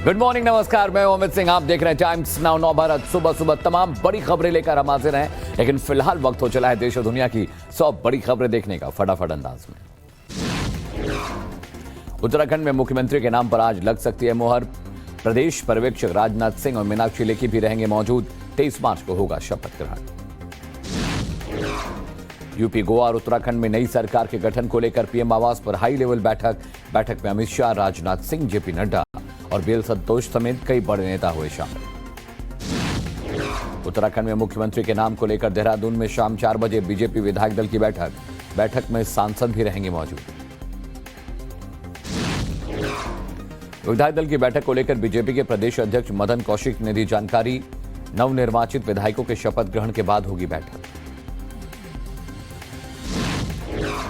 Good morning, नमस्कार। मैं अमित सिंह, आप देख रहे हैं टाइम्स नाउ नौ भारत। सुबह सुबह तमाम बड़ी खबरें लेकर हम हाजिर हैं, लेकिन फिलहाल वक्त हो चला है देश और दुनिया की 100 बड़ी खबरें देखने का फटाफट अंदाज में। उत्तराखंड में मुख्यमंत्री के नाम पर आज लग सकती है मोहर। प्रदेश पर्यवेक्षक राजनाथ सिंह और मीनाक्षी लेखी भी रहेंगे मौजूद। 23 मार्च को होगा शपथ ग्रहण। यूपी, गोवा और उत्तराखंड में नई सरकार के गठन को लेकर पीएम आवास पर हाई लेवल बैठक में अमित शाह, राजनाथ सिंह, जेपी नड्डा और बीएल संतोष समेत कई बड़े नेता हुए शामिल। उत्तराखंड में मुख्यमंत्री के नाम को लेकर देहरादून में शाम 4 बजे बीजेपी विधायक दल की बैठक में सांसद भी रहेंगे मौजूद। विधायक दल की बैठक को लेकर बीजेपी के प्रदेश अध्यक्ष मदन कौशिक ने दी जानकारी। नवनिर्वाचित विधायकों के शपथ ग्रहण के बाद होगी बैठक।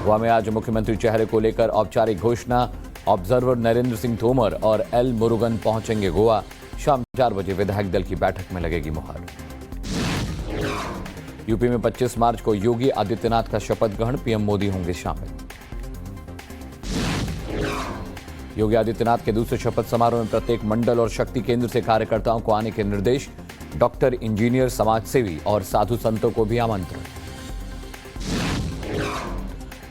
गोवा में आज मुख्यमंत्री चेहरे को लेकर औपचारिक घोषणा। ऑब्जर्वर नरेंद्र सिंह तोमर और एल मुरुगन पहुंचेंगे गोवा। शाम 4 बजे विधायक दल की बैठक में लगेगी मुहर। यूपी में 25 मार्च को योगी आदित्यनाथ का शपथ ग्रहण, पीएम मोदी होंगे शामिल। योगी आदित्यनाथ के दूसरे शपथ समारोह में प्रत्येक मंडल और शक्ति केंद्र से कार्यकर्ताओं को आने के निर्देश। डॉक्टर, इंजीनियर, समाजसेवी और साधु संतों को भी आमंत्रण।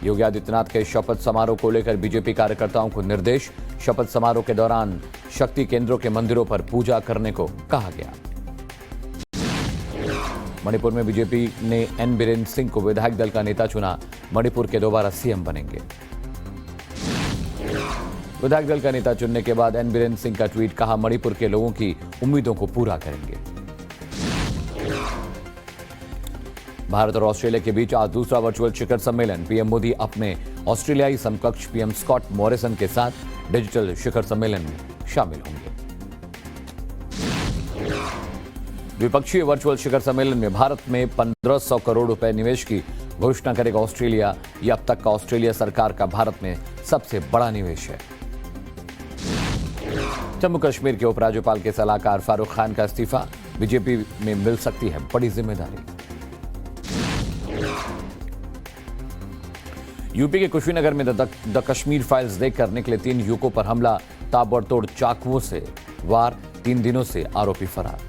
योगी आदित्यनाथ के शपथ समारोह को लेकर बीजेपी कार्यकर्ताओं को निर्देश। शपथ समारोह के दौरान शक्ति केंद्रों के मंदिरों पर पूजा करने को कहा गया। मणिपुर में बीजेपी ने एन बीरेन सिंह को विधायक दल का नेता चुना। मणिपुर के दोबारा सीएम बनेंगे। विधायक दल का नेता चुनने के बाद एन बीरेन सिंह का ट्वीट, कहा मणिपुर के लोगों की उम्मीदों को पूरा करेंगे। भारत और ऑस्ट्रेलिया के बीच आज दूसरा वर्चुअल शिखर सम्मेलन। पीएम मोदी अपने ऑस्ट्रेलियाई समकक्ष पीएम स्कॉट मॉरिसन के साथ डिजिटल शिखर सम्मेलन में शामिल होंगे। द्विपक्षीय वर्चुअल शिखर सम्मेलन में भारत में 1500 करोड़ रुपए निवेश की घोषणा करेगा ऑस्ट्रेलिया। यह अब तक का ऑस्ट्रेलिया सरकार का भारत में सबसे बड़ा निवेश है। जम्मू कश्मीर के उपराज्यपाल के सलाहकार फारूक खान का इस्तीफा। बीजेपी में मिल सकती है बड़ी जिम्मेदारी। यूपी के कुशीनगर में द कश्मीर फाइल्स देखकर निकले 3 युवकों पर हमला। ताबड़तोड़ चाकुओं से वार, 3 दिनों से आरोपी फरार।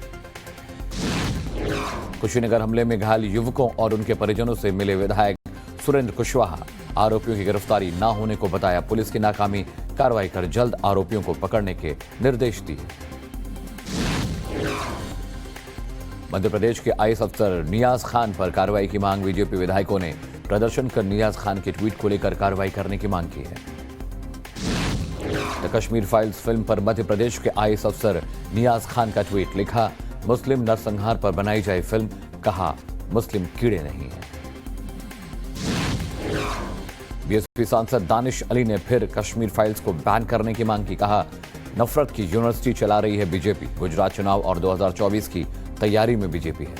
कुशीनगर हमले में घायल युवकों और उनके परिजनों से मिले विधायक सुरेंद्र कुशवाहा। आरोपियों की गिरफ्तारी न होने को बताया पुलिस की नाकामी। कार्रवाई कर जल्द आरोपियों को पकड़ने के निर्देश दिए। मध्य प्रदेश के आईएएस अफसर नियाज खान पर कार्रवाई की मांग। बीजेपी विधायकों ने प्रदर्शन कर नियाज खान के ट्वीट को लेकर कार्रवाई करने की मांग की है। द कश्मीर फाइल्स फिल्म पर मध्य प्रदेश के आईएएस अफसर नियाज खान का ट्वीट, लिखा मुस्लिम नरसंहार पर बनाई जाए फिल्म, कहा मुस्लिम कीड़े नहीं हैं। बीएसपी सांसद दानिश अली ने फिर कश्मीर फाइल्स को बैन करने की मांग की। कहा नफरत की यूनिवर्सिटी चला रही है बीजेपी। गुजरात चुनाव और 2024 की तैयारी में बीजेपी है।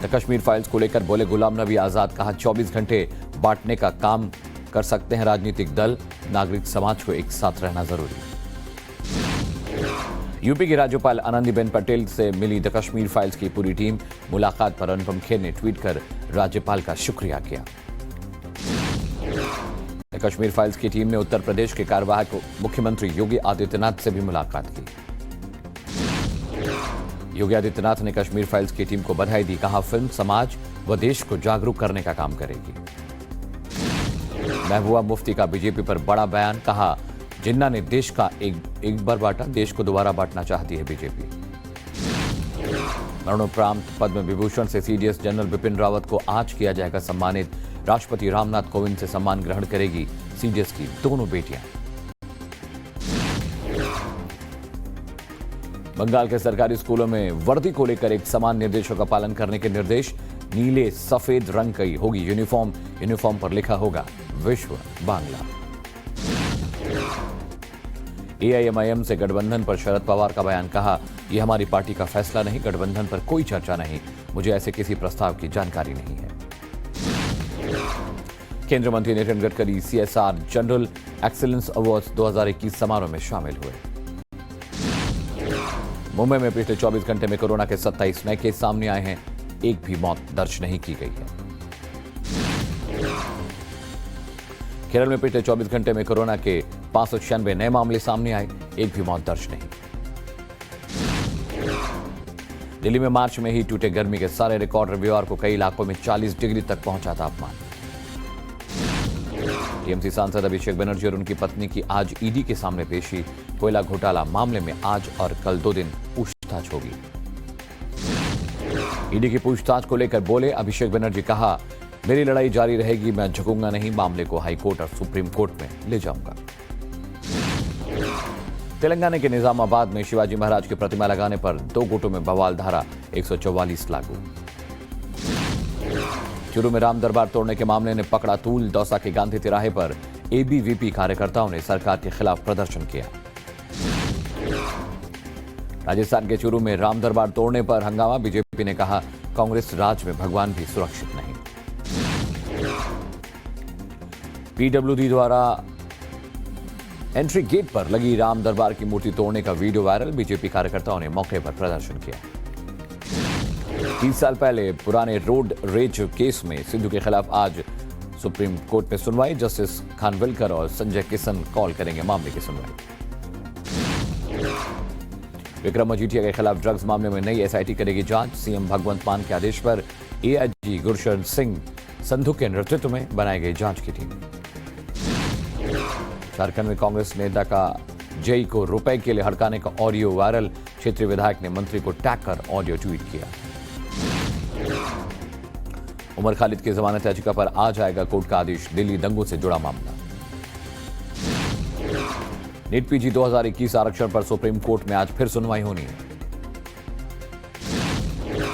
द कश्मीर फाइल्स को लेकर बोले गुलाम नबी आजाद, कहा 24 घंटे बांटने का काम कर सकते हैं राजनीतिक दल। नागरिक समाज को एक साथ रहना जरूरी। यूपी की राज्यपाल आनंदीबेन पटेल से मिली द कश्मीर फाइल्स की पूरी टीम। मुलाकात पर अनुपम खेर ने ट्वीट कर राज्यपाल का शुक्रिया किया। द कश्मीर फाइल्स की टीम ने उत्तर प्रदेश के कार्यवाहक मुख्यमंत्री योगी आदित्यनाथ से भी मुलाकात की। योगी आदित्यनाथ ने कश्मीर फाइल्स की टीम को बधाई दी। कहा फिल्म समाज व देश को जागरूक करने का काम करेगी। महबूबा मुफ्ती का बीजेपी पर बड़ा बयान। कहा जिन्ना ने देश का एक बार बांटा, देश को दोबारा बांटना चाहती है बीजेपी। मरणोपरांत पद्म विभूषण से सीडीएस जनरल बिपिन रावत को आज किया जाएगा सम्मानित। राष्ट्रपति रामनाथ कोविंद से सम्मान ग्रहण करेगी सीडीएस की दोनों बेटियां। बंगाल के सरकारी स्कूलों में वर्दी को लेकर एक समान निर्देशों का पालन करने के निर्देश। नीले सफेद रंग की होगी यूनिफॉर्म। यूनिफॉर्म पर लिखा होगा विश्व बांग्ला। एआईएमआईएम से गठबंधन पर शरद पवार का बयान। कहा यह हमारी पार्टी का फैसला नहीं, गठबंधन पर कोई चर्चा नहीं, मुझे ऐसे किसी प्रस्ताव की जानकारी नहीं है। केंद्रीय मंत्री Nitin Gadkari CSR general excellence awards 2021 समारोह में शामिल हुए। मुंबई में पिछले 24 घंटे में कोरोना के 27 नए केस सामने आए हैं। एक भी मौत दर्ज नहीं की गई है। केरल में पिछले 24 घंटे में कोरोना के 596 नए मामले सामने आए, एक भी मौत दर्ज नहीं। दिल्ली में मार्च में ही टूटे गर्मी के सारे रिकॉर्ड, रविवार को कई इलाकों में 40 डिग्री तक पहुंचा तापमान। टीएमसी सांसद अभिषेक बनर्जी और उनकी पत्नी की आज ईडी के सामने पेशी। कोयला घोटाला मामले में आज और कल 2 दिन पूछताछ होगी। ईडी की पूछताछ को लेकर बोले अभिषेक बनर्जी, कहा मेरी लड़ाई जारी रहेगी, मैं झुकूंगा नहीं, मामले को हाईकोर्ट और सुप्रीम कोर्ट में ले जाऊंगा। तेलंगाना के निजामाबाद में शिवाजी महाराज की प्रतिमा लगाने पर 2 गुटों में बवाल, धारा 144 लागू। चूरू में राम दरबार तोड़ने के मामले ने पकड़ा तूल, दौसा के गांधी तिराहे पर एबीवीपी कार्यकर्ताओं ने सरकार के खिलाफ प्रदर्शन किया। राजस्थान के चूरू में राम दरबार तोड़ने पर हंगामा, बीजेपी ने कहा कांग्रेस राज में भगवान भी सुरक्षित नहीं। पीडब्ल्यूडी द्वारा एंट्री गेट पर लगी राम दरबार की मूर्ति तोड़ने का वीडियो वायरल, बीजेपी कार्यकर्ताओं ने मौके पर प्रदर्शन किया। 30 साल पहले पुराने रोड रेज केस में सिद्धू के खिलाफ आज सुप्रीम कोर्ट में सुनवाई। जस्टिस खानविलकर और संजय किशन कॉल करेंगे मामले की सुनवाई। विक्रम मजीठिया के खिलाफ ड्रग्स मामले में नई एसआईटी करेगी जांच। सीएम भगवंत मान के आदेश पर एआईजी गुरशरण सिंह संधू के नेतृत्व में बनाई गई जांच की टीम। झारखंड में कांग्रेस नेता का जेई को रुपए के लिए हड़काने का ऑडियो वायरल, क्षेत्रीय विधायक ने मंत्री को टैग कर ऑडियो ट्वीट किया। उमर खालिद की जमानत याचिका पर आज आएगा कोर्ट का आदेश, दिल्ली दंगों से जुड़ा मामला। नीट पीजी 2021 आरक्षण पर सुप्रीम कोर्ट में आज फिर सुनवाई होनी है।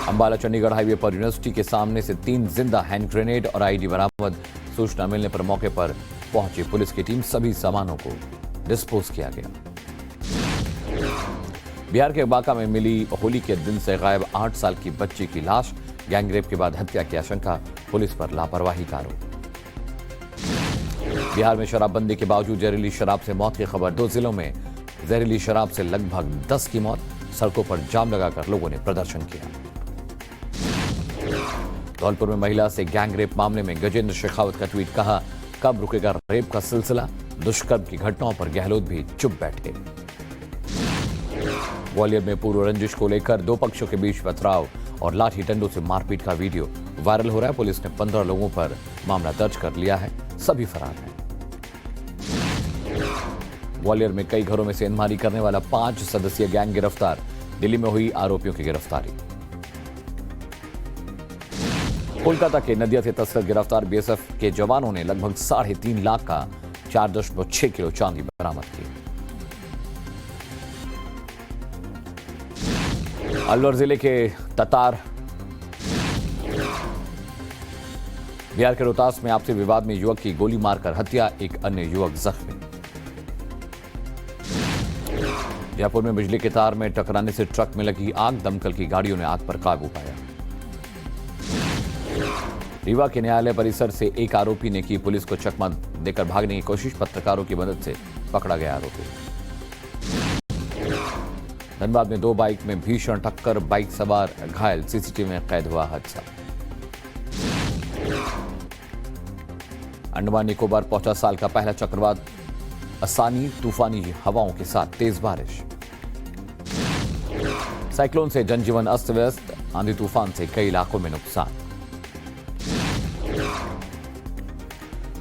अंबाला चंडीगढ़ हाईवे पर यूनिवर्सिटी के सामने से 3 जिंदा हैंड ग्रेनेड और आईडी बरामद। सूचना मिलने पर मौके पर पहुंची पुलिस की टीम, सभी सामानों को डिस्पोज किया गया। बिहार के बांका में मिली होली के दिन से गायब 8 साल की बच्ची की लाश, गैंगरेप के बाद हत्या की आशंका, पुलिस पर लापरवाही का आरोप। बिहार में शराबबंदी के बावजूद जहरीली शराब से मौत की खबर, 2 जिलों में जहरीली शराब से लगभग 10 की मौत। सड़कों पर जाम लगाकर लोगों ने प्रदर्शन किया। धौलपुर में महिला से गैंगरेप मामले में गजेंद्र शेखावत का ट्वीट, कहा कब रुकेगा रेप का सिलसिला, दुष्कर्म की घटनाओं पर गहलोत भी चुप बैठे। ग्वालियर में पूर्व रंजिश को लेकर 2 पक्षों के बीच पथराव और लाठी डंडों से मारपीट का वीडियो वायरल हो रहा है। पुलिस ने 15 लोगों पर मामला दर्ज कर लिया है, सभी फरार हैं। ग्वालियर में कई घरों में सेंधमारी करने वाला 5 सदस्यीय गैंग गिरफ्तार, दिल्ली में हुई आरोपियों की गिरफ्तारी। कोलकाता के नदिया से तस्कर गिरफ्तार, बीएसएफ के जवानों ने लगभग 3.5 लाख का 4.6 किलो चांदी बरामद की। अलवर जिले के ततार बिहार के रोहतास में आपसी विवाद में युवक की गोली मारकर हत्या, एक अन्य युवक जख्मी। जयपुर में बिजली के तार में टकराने से ट्रक में लगी आग, दमकल की गाड़ियों ने आग पर काबू पाया। रीवा के न्यायालय परिसर से एक आरोपी ने की पुलिस को चकमा देकर भागने की कोशिश, पत्रकारों की मदद से पकड़ा गया आरोपी। धनबाद में 2 बाइक में भीषण टक्कर, बाइक सवार घायल, सीसीटीवी में कैद हुआ हादसा। अंडमान निकोबार पहुंचा साल का पहला चक्रवात असानी, तूफानी हवाओं के साथ तेज बारिश। साइक्लोन से जनजीवन अस्त व्यस्त, आंधी तूफान से कई इलाकों में नुकसान।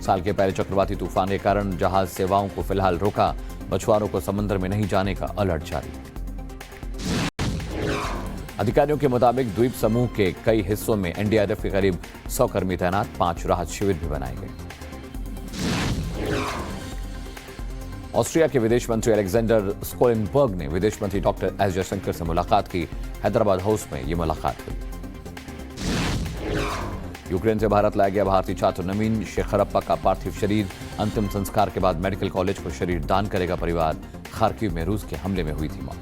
साल के पहले चक्रवाती तूफान के कारण जहाज सेवाओं को फिलहाल रोका, मछुआरों को समुद्र में नहीं जाने का अलर्ट जारी। अधिकारियों के मुताबिक द्वीप समूह के कई हिस्सों में एनडीआरएफ के करीब 100 कर्मी तैनात, 5 राहत शिविर भी बनाए गए। ऑस्ट्रिया के विदेश मंत्री अलेक्जेंडर स्कोलेनबर्ग ने विदेश मंत्री डॉक्टर एस जयशंकर से मुलाकात की। हैदराबाद हाउस में यह मुलाकात हुई। यूक्रेन से भारत लाया गया भारतीय छात्र नवीन शेखरप्पा का पार्थिव शरीर, अंतिम संस्कार के बाद मेडिकल कॉलेज को शरीर दान करेगा परिवार। खार्किव में रूस के हमले में हुई थी मौत।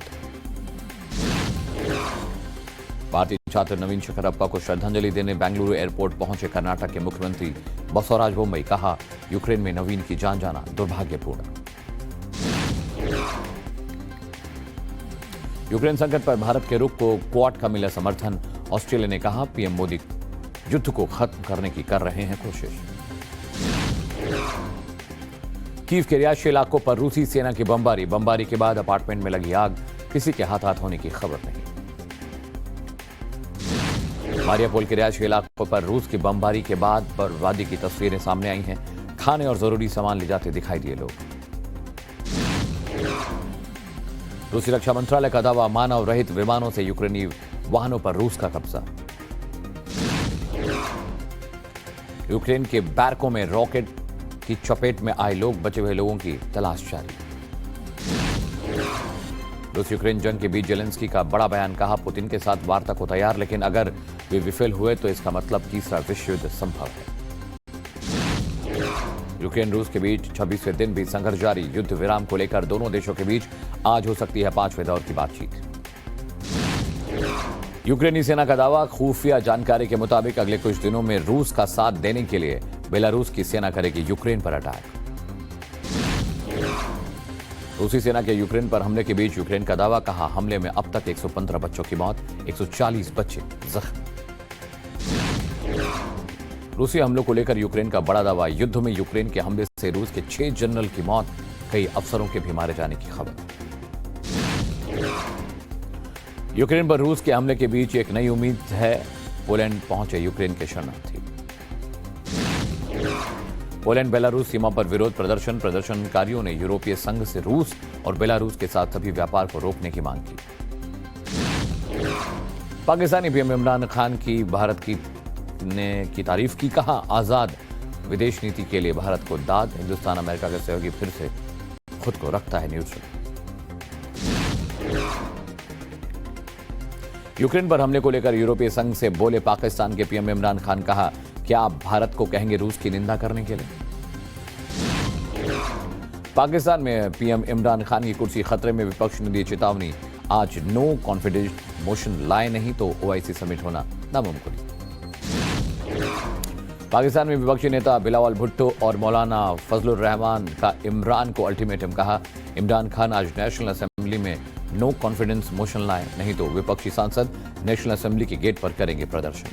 भारतीय छात्र नवीन शेखरप्पा को श्रद्धांजलि देने बेंगलुरु एयरपोर्ट पहुंचे कर्नाटक के मुख्यमंत्री बसवराज बोम्मई, कहा यूक्रेन में नवीन की जान जाना दुर्भाग्यपूर्ण। यूक्रेन संकट पर भारत के रुख को क्वाड का मिला समर्थन, ऑस्ट्रेलिया ने कहा पीएम मोदी युद्ध को खत्म करने की कर रहे हैं कोशिश। कीव के रिहायशी इलाकों पर रूसी सेना की बमबारी के बाद अपार्टमेंट में लगी आग, किसी के हाथ होने की खबर नहीं। मारियापोल के रिहायशी इलाकों पर रूस की बमबारी के बाद बर्बादी की तस्वीरें सामने आई हैं। खाने और जरूरी सामान ले जाते दिखाई दिए लोग। रूसी रक्षा मंत्रालय का दावा, मानव रहित विमानों से यूक्रेनी वाहनों पर रूस का कब्जा। यूक्रेन के बैरकों में रॉकेट की चपेट में आए लोग, बचे हुए लोगों की तलाश जारी। रूस यूक्रेन जंग के बीच जेलेंस्की का बड़ा बयान, कहा पुतिन के साथ वार्ता को तैयार, लेकिन अगर वे विफल हुए तो इसका मतलब तीसरा विश्व युद्ध संभव है। यूक्रेन रूस के बीच 26वें दिन भी संघर्ष जारी। युद्ध विराम को लेकर दोनों देशों के बीच आज हो सकती है 5वें दौर की बातचीत। यूक्रेनी सेना का दावा, खुफिया जानकारी के मुताबिक अगले कुछ दिनों में रूस का साथ देने के लिए बेलारूस की सेना करेगी यूक्रेन पर अटैक। रूसी सेना के यूक्रेन पर हमले के बीच यूक्रेन का दावा, कहा हमले में अब तक 115 बच्चों की मौत, 140 बच्चे जख्मी। रूसी हमलों को लेकर यूक्रेन का बड़ा दावा, युद्ध में यूक्रेन के हमले से रूस के 6 जनरल की मौत, कई अफसरों के भी मारे जाने की खबर। यूक्रेन पर रूस के हमले के बीच एक नई उम्मीद है, पोलैंड पहुंचे यूक्रेन के शरणार्थी। पोलैंड बेलारूस सीमा पर विरोध प्रदर्शनकारियों ने यूरोपीय संघ से रूस और बेलारूस के साथ सभी व्यापार को रोकने की मांग की। पाकिस्तानी पीएम इमरान खान की भारत की तारीफ की, कहा आजाद विदेश नीति के लिए भारत को दाद, हिंदुस्तान अमेरिका के सहयोगी फिर से खुद को रखता है न्यूट्रल। यूक्रेन पर हमले को लेकर यूरोपीय संघ से बोले पाकिस्तान के पीएम इमरान खान, कहा क्या आप भारत को कहेंगे रूस की निंदा करने के लिए। पाकिस्तान में पीएम इमरान खान की कुर्सी खतरे में, विपक्ष ने दी चेतावनी, आज नो कॉन्फिडेंस मोशन लाए नहीं तो ओआईसी समिट होना नामुमकिन। पाकिस्तान में विपक्षी नेता बिलावल भुट्टो और मौलाना फजलुर रहमान का इमरान को अल्टीमेटम, कहा इमरान खान आज नेशनल असेंबली में नो कॉन्फिडेंस मोशन लाए नहीं तो विपक्षी सांसद नेशनल असेंबली के गेट पर करेंगे प्रदर्शन।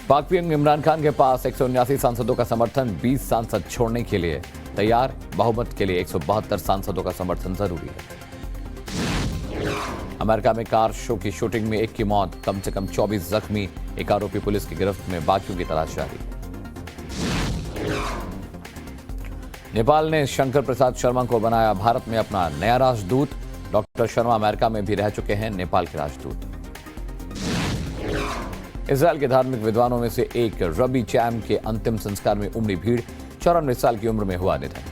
पाक पीएम इमरान खान के पास 179 सांसदों का समर्थन, 20 सांसद छोड़ने के लिए तैयार, बहुमत के लिए 172 सांसदों का समर्थन जरूरी है। अमेरिका में कार शो की शूटिंग में एक की मौत, कम से कम 24 जख्मी, एक आरोपी पुलिस की गिरफ्त में, बाकियों की तलाश जारी। नेपाल ने शंकर प्रसाद शर्मा को बनाया भारत में अपना नया राजदूत। डॉक्टर शर्मा अमेरिका में भी रह चुके हैं नेपाल के राजदूत। इजरायल के धार्मिक विद्वानों में से एक रबी चैम के अंतिम संस्कार में उमड़ी भीड़, 94 साल की उम्र में हुआ निधन।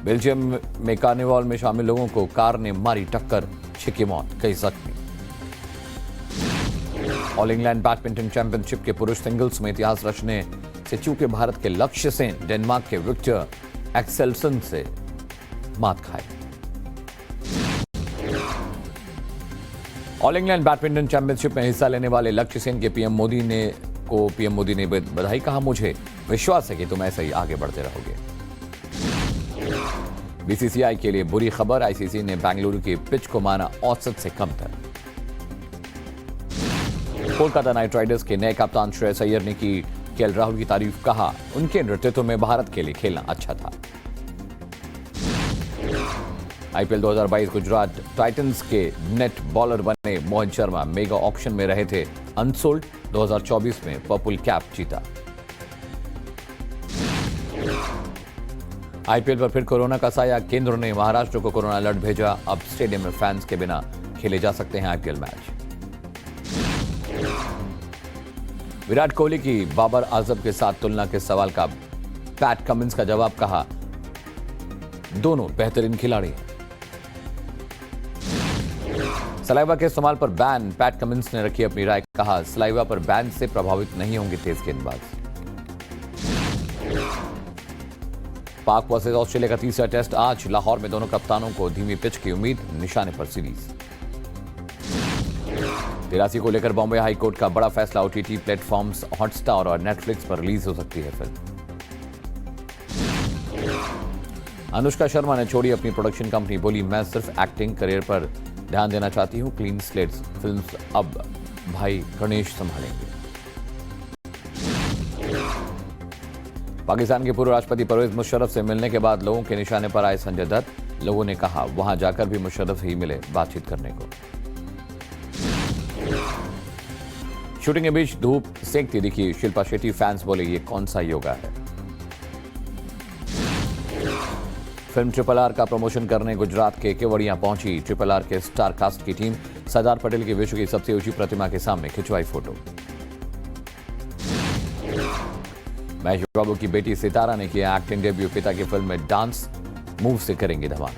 बेल्जियम में कार्निवाल में शामिल लोगों को कार ने मारी टक्कर, 6 की मौत, कई जख्मी। ऑल इंग्लैंड बैडमिंटन चैंपियनशिप के पुरुष सिंगल्स में इतिहास रचने से चूके भारत के लक्ष्य सेन डेनमार्क के विक्टर एक्सेल्सन से मात खाई। ऑल इंग्लैंड बैडमिंटन चैंपियनशिप में हिस्सा लेने वाले लक्ष्य सेन के पीएम मोदी ने बधाई, कहा मुझे विश्वास है कि तुम ऐसे ही आगे बढ़ते रहोगे। बीसीसीआई के लिए बुरी खबर, आईसीसी ने बेंगलुरु की पिच को माना औसत से कमतर। कोलकाता नाइट राइडर्स के नए कप्तान श्रेयस अय्यर ने की केएल राहुल की तारीफ, कहा उनके नेतृत्व में भारत के लिए खेलना अच्छा था। आईपीएल 2022 गुजरात टाइटंस के नेट बॉलर बने मोहन शर्मा मेगा ऑक्शन में रहे थे अनसोल्ड, 2024 में पर्पल कैप जीता। आईपीएल पर फिर कोरोना का साया, केंद्र ने महाराष्ट्र को कोरोना अलर्ट भेजा, अब स्टेडियम में फैंस के बिना खेले जा सकते हैं आईपीएल मैच। विराट कोहली की बाबर आजम के साथ तुलना के सवाल का पैट कमिंस का जवाब, कहा दोनों बेहतरीन खिलाड़ी हैं। सलाइवा के इस्तेमाल पर बैन, पैट कमिंस ने रखी अपनी राय, कहा सलाइवा पर बैन से प्रभावित नहीं होंगे तेज गेंदबाज। पाक वर्सेस ऑस्ट्रेलिया का तीसरा टेस्ट आज लाहौर में, दोनों कप्तानों को धीमी पिच की उम्मीद, निशाने पर सीरीज। 83 को लेकर बॉम्बे हाई कोर्ट का बड़ा फैसला, ओटीटी प्लेटफॉर्म्स हॉटस्टार और नेटफ्लिक्स पर रिलीज हो सकती है फिल्म। अनुष्का शर्मा ने छोड़ी अपनी प्रोडक्शन कंपनी, बोली मैं सिर्फ एक्टिंग करियर पर ध्यान देना चाहती हूं, क्लीन स्लेट फिल्म्स अब भाई गणेश संभालेंगे। पाकिस्तान के पूर्व राष्ट्रपति परवेज मुशर्रफ से मिलने के बाद लोगों के निशाने पर आए संजय दत्त। लोगों ने कहा वहां जाकर भी मुशर्रफ ही मिले बातचीत करने को। शूटिंग के बीच धूप सेंकती दिखी शिल्पा शेट्टी। फैंस बोले ये कौन सा योगा है। फिल्म RRR का प्रमोशन करने गुजरात के केवड़िया पहुंची RRR के स्टार कास्ट की टीम। सरदार पटेल की विश्व की सबसे ऊंची प्रतिमा के सामने खिंचवाई फोटो। महेश बाबू की बेटी सितारा ने किया एक्टिंग डेब्यू। पिता की फिल्म में डांस मूव से करेंगे धमाल।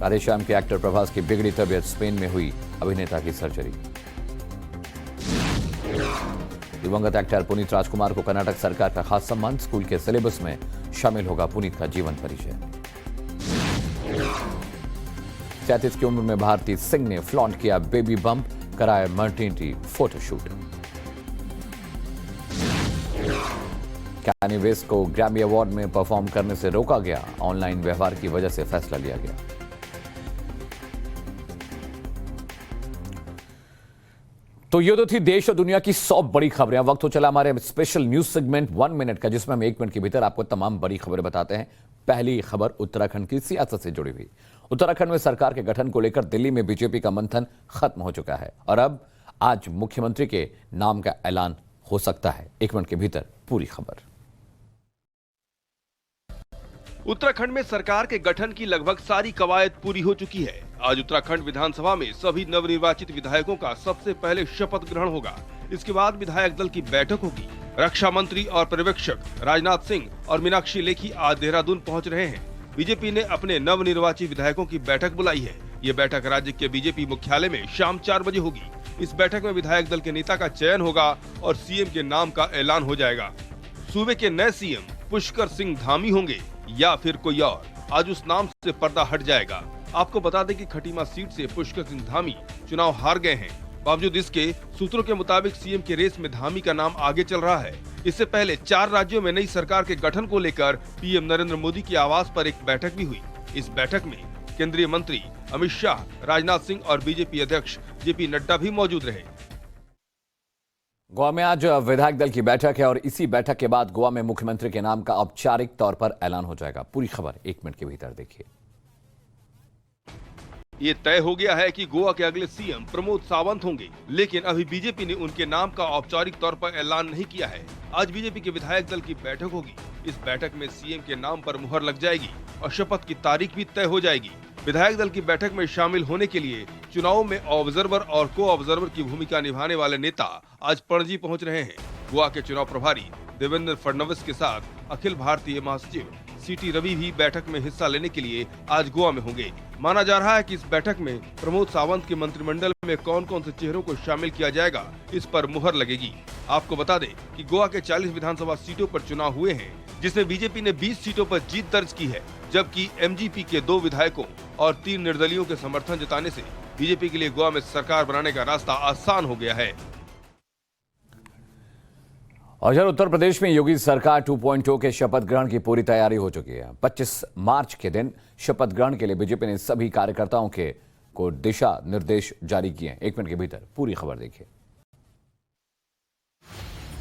राधेश्याम के एक्टर प्रभास की बिगड़ी तबीयत। स्पेन में हुई अभिनेता की सर्जरी। दिवंगत एक्टर पुनीत राजकुमार को कर्नाटक सरकार का खास सम्मान। स्कूल के सिलेबस में शामिल होगा पुनीत का जीवन परिचय। 37 की उम्र में भारती सिंह ने फ्लॉन्ट किया बेबी बम्प। कराया मर्टिनिटी फोटोशूट। कैनी वेस्ट को ग्रैमी अवार्ड में परफॉर्म करने से रोका गया। ऑनलाइन व्यवहार की वजह से फैसला लिया गया। तो ये तो थी देश और दुनिया की 100 बड़ी खबरें। वक्त हो चला हमारे स्पेशल न्यूज सेगमेंट 1 मिनट का, जिसमें हम 1 मिनट के भीतर आपको तमाम बड़ी खबरें बताते हैं। पहली खबर उत्तराखंड की सियासत से जुड़ी हुई। उत्तराखंड में सरकार के गठन को लेकर दिल्ली में बीजेपी का मंथन खत्म हो चुका है और अब आज मुख्यमंत्री के नाम का ऐलान हो सकता है। 1 मिनट के भीतर पूरी खबर। उत्तराखंड में सरकार के गठन की लगभग सारी कवायद पूरी हो चुकी है। आज उत्तराखंड विधानसभा में सभी नवनिर्वाचित विधायकों का सबसे पहले शपथ ग्रहण होगा। इसके बाद विधायक दल की बैठक होगी। रक्षा मंत्री और पर्यवेक्षक राजनाथ सिंह और मीनाक्षी लेखी आज देहरादून पहुंच रहे हैं। बीजेपी ने अपने नवनिर्वाचित विधायकों की बैठक बुलाई है। ये बैठक राज्य के बीजेपी मुख्यालय में शाम 4 बजे होगी। इस बैठक में विधायक दल के नेता का चयन होगा और सीएम के नाम का ऐलान हो जाएगा। सूबे के नए सीएम पुष्कर सिंह धामी होंगे या फिर कोई और, आज उस नाम से पर्दा हट जाएगा। आपको बता दें कि खटीमा सीट से पुष्कर सिंह धामी चुनाव हार गए हैं। बावजूद इसके सूत्रों के मुताबिक सीएम के रेस में धामी का नाम आगे चल रहा है। इससे पहले 4 राज्यों में नई सरकार के गठन को लेकर पीएम नरेंद्र मोदी की आवास पर एक बैठक भी हुई। इस बैठक में केंद्रीय मंत्री अमित शाह, राजनाथ सिंह और बीजेपी अध्यक्ष जेपी नड्डा भी मौजूद रहे। गोवा में आज विधायक दल की बैठक है और इसी बैठक के बाद गोवा में मुख्यमंत्री के नाम का औपचारिक तौर पर ऐलान हो जाएगा। पूरी खबर 1 मिनट के भीतर देखिए। ये तय हो गया है कि गोवा के अगले सीएम प्रमोद सावंत होंगे, लेकिन अभी बीजेपी ने उनके नाम का औपचारिक तौर पर ऐलान नहीं किया है। आज बीजेपी के विधायक दल की बैठक होगी। इस बैठक में सीएम के नाम पर मुहर लग जाएगी और शपथ की तारीख भी तय हो जाएगी। विधायक दल की बैठक में शामिल होने के लिए चुनाव में ऑब्जर्वर और को ऑब्जर्वर की भूमिका निभाने वाले नेता आज पणजी पहुंच रहे हैं। गोवा के चुनाव प्रभारी देवेंद्र फडणवीस के साथ अखिल भारतीय महासचिव सीटी रवि भी बैठक में हिस्सा लेने के लिए आज गोवा में होंगे। माना जा रहा है कि इस बैठक में प्रमोद सावंत के मंत्रिमंडल में कौन कौन से चेहरों को शामिल किया जाएगा, इस पर मुहर लगेगी। आपको बता दें कि गोवा के 40 विधानसभा सीटों पर चुनाव हुए हैं, जिसमें बीजेपी ने 20 सीटों पर जीत दर्ज की है, जबकि एमजीपी के 2 विधायकों और 3 निर्दलीयों के समर्थन जताने से बीजेपी के लिए गोवा में सरकार बनाने का रास्ता आसान हो गया है। और इधर उत्तर प्रदेश में योगी सरकार 2.0 के शपथ ग्रहण की पूरी तैयारी हो चुकी है। 25 मार्च के दिन शपथ ग्रहण के लिए बीजेपी ने सभी कार्यकर्ताओं को दिशा निर्देश जारी किए हैं। 1 मिनट के भीतर पूरी खबर देखिए।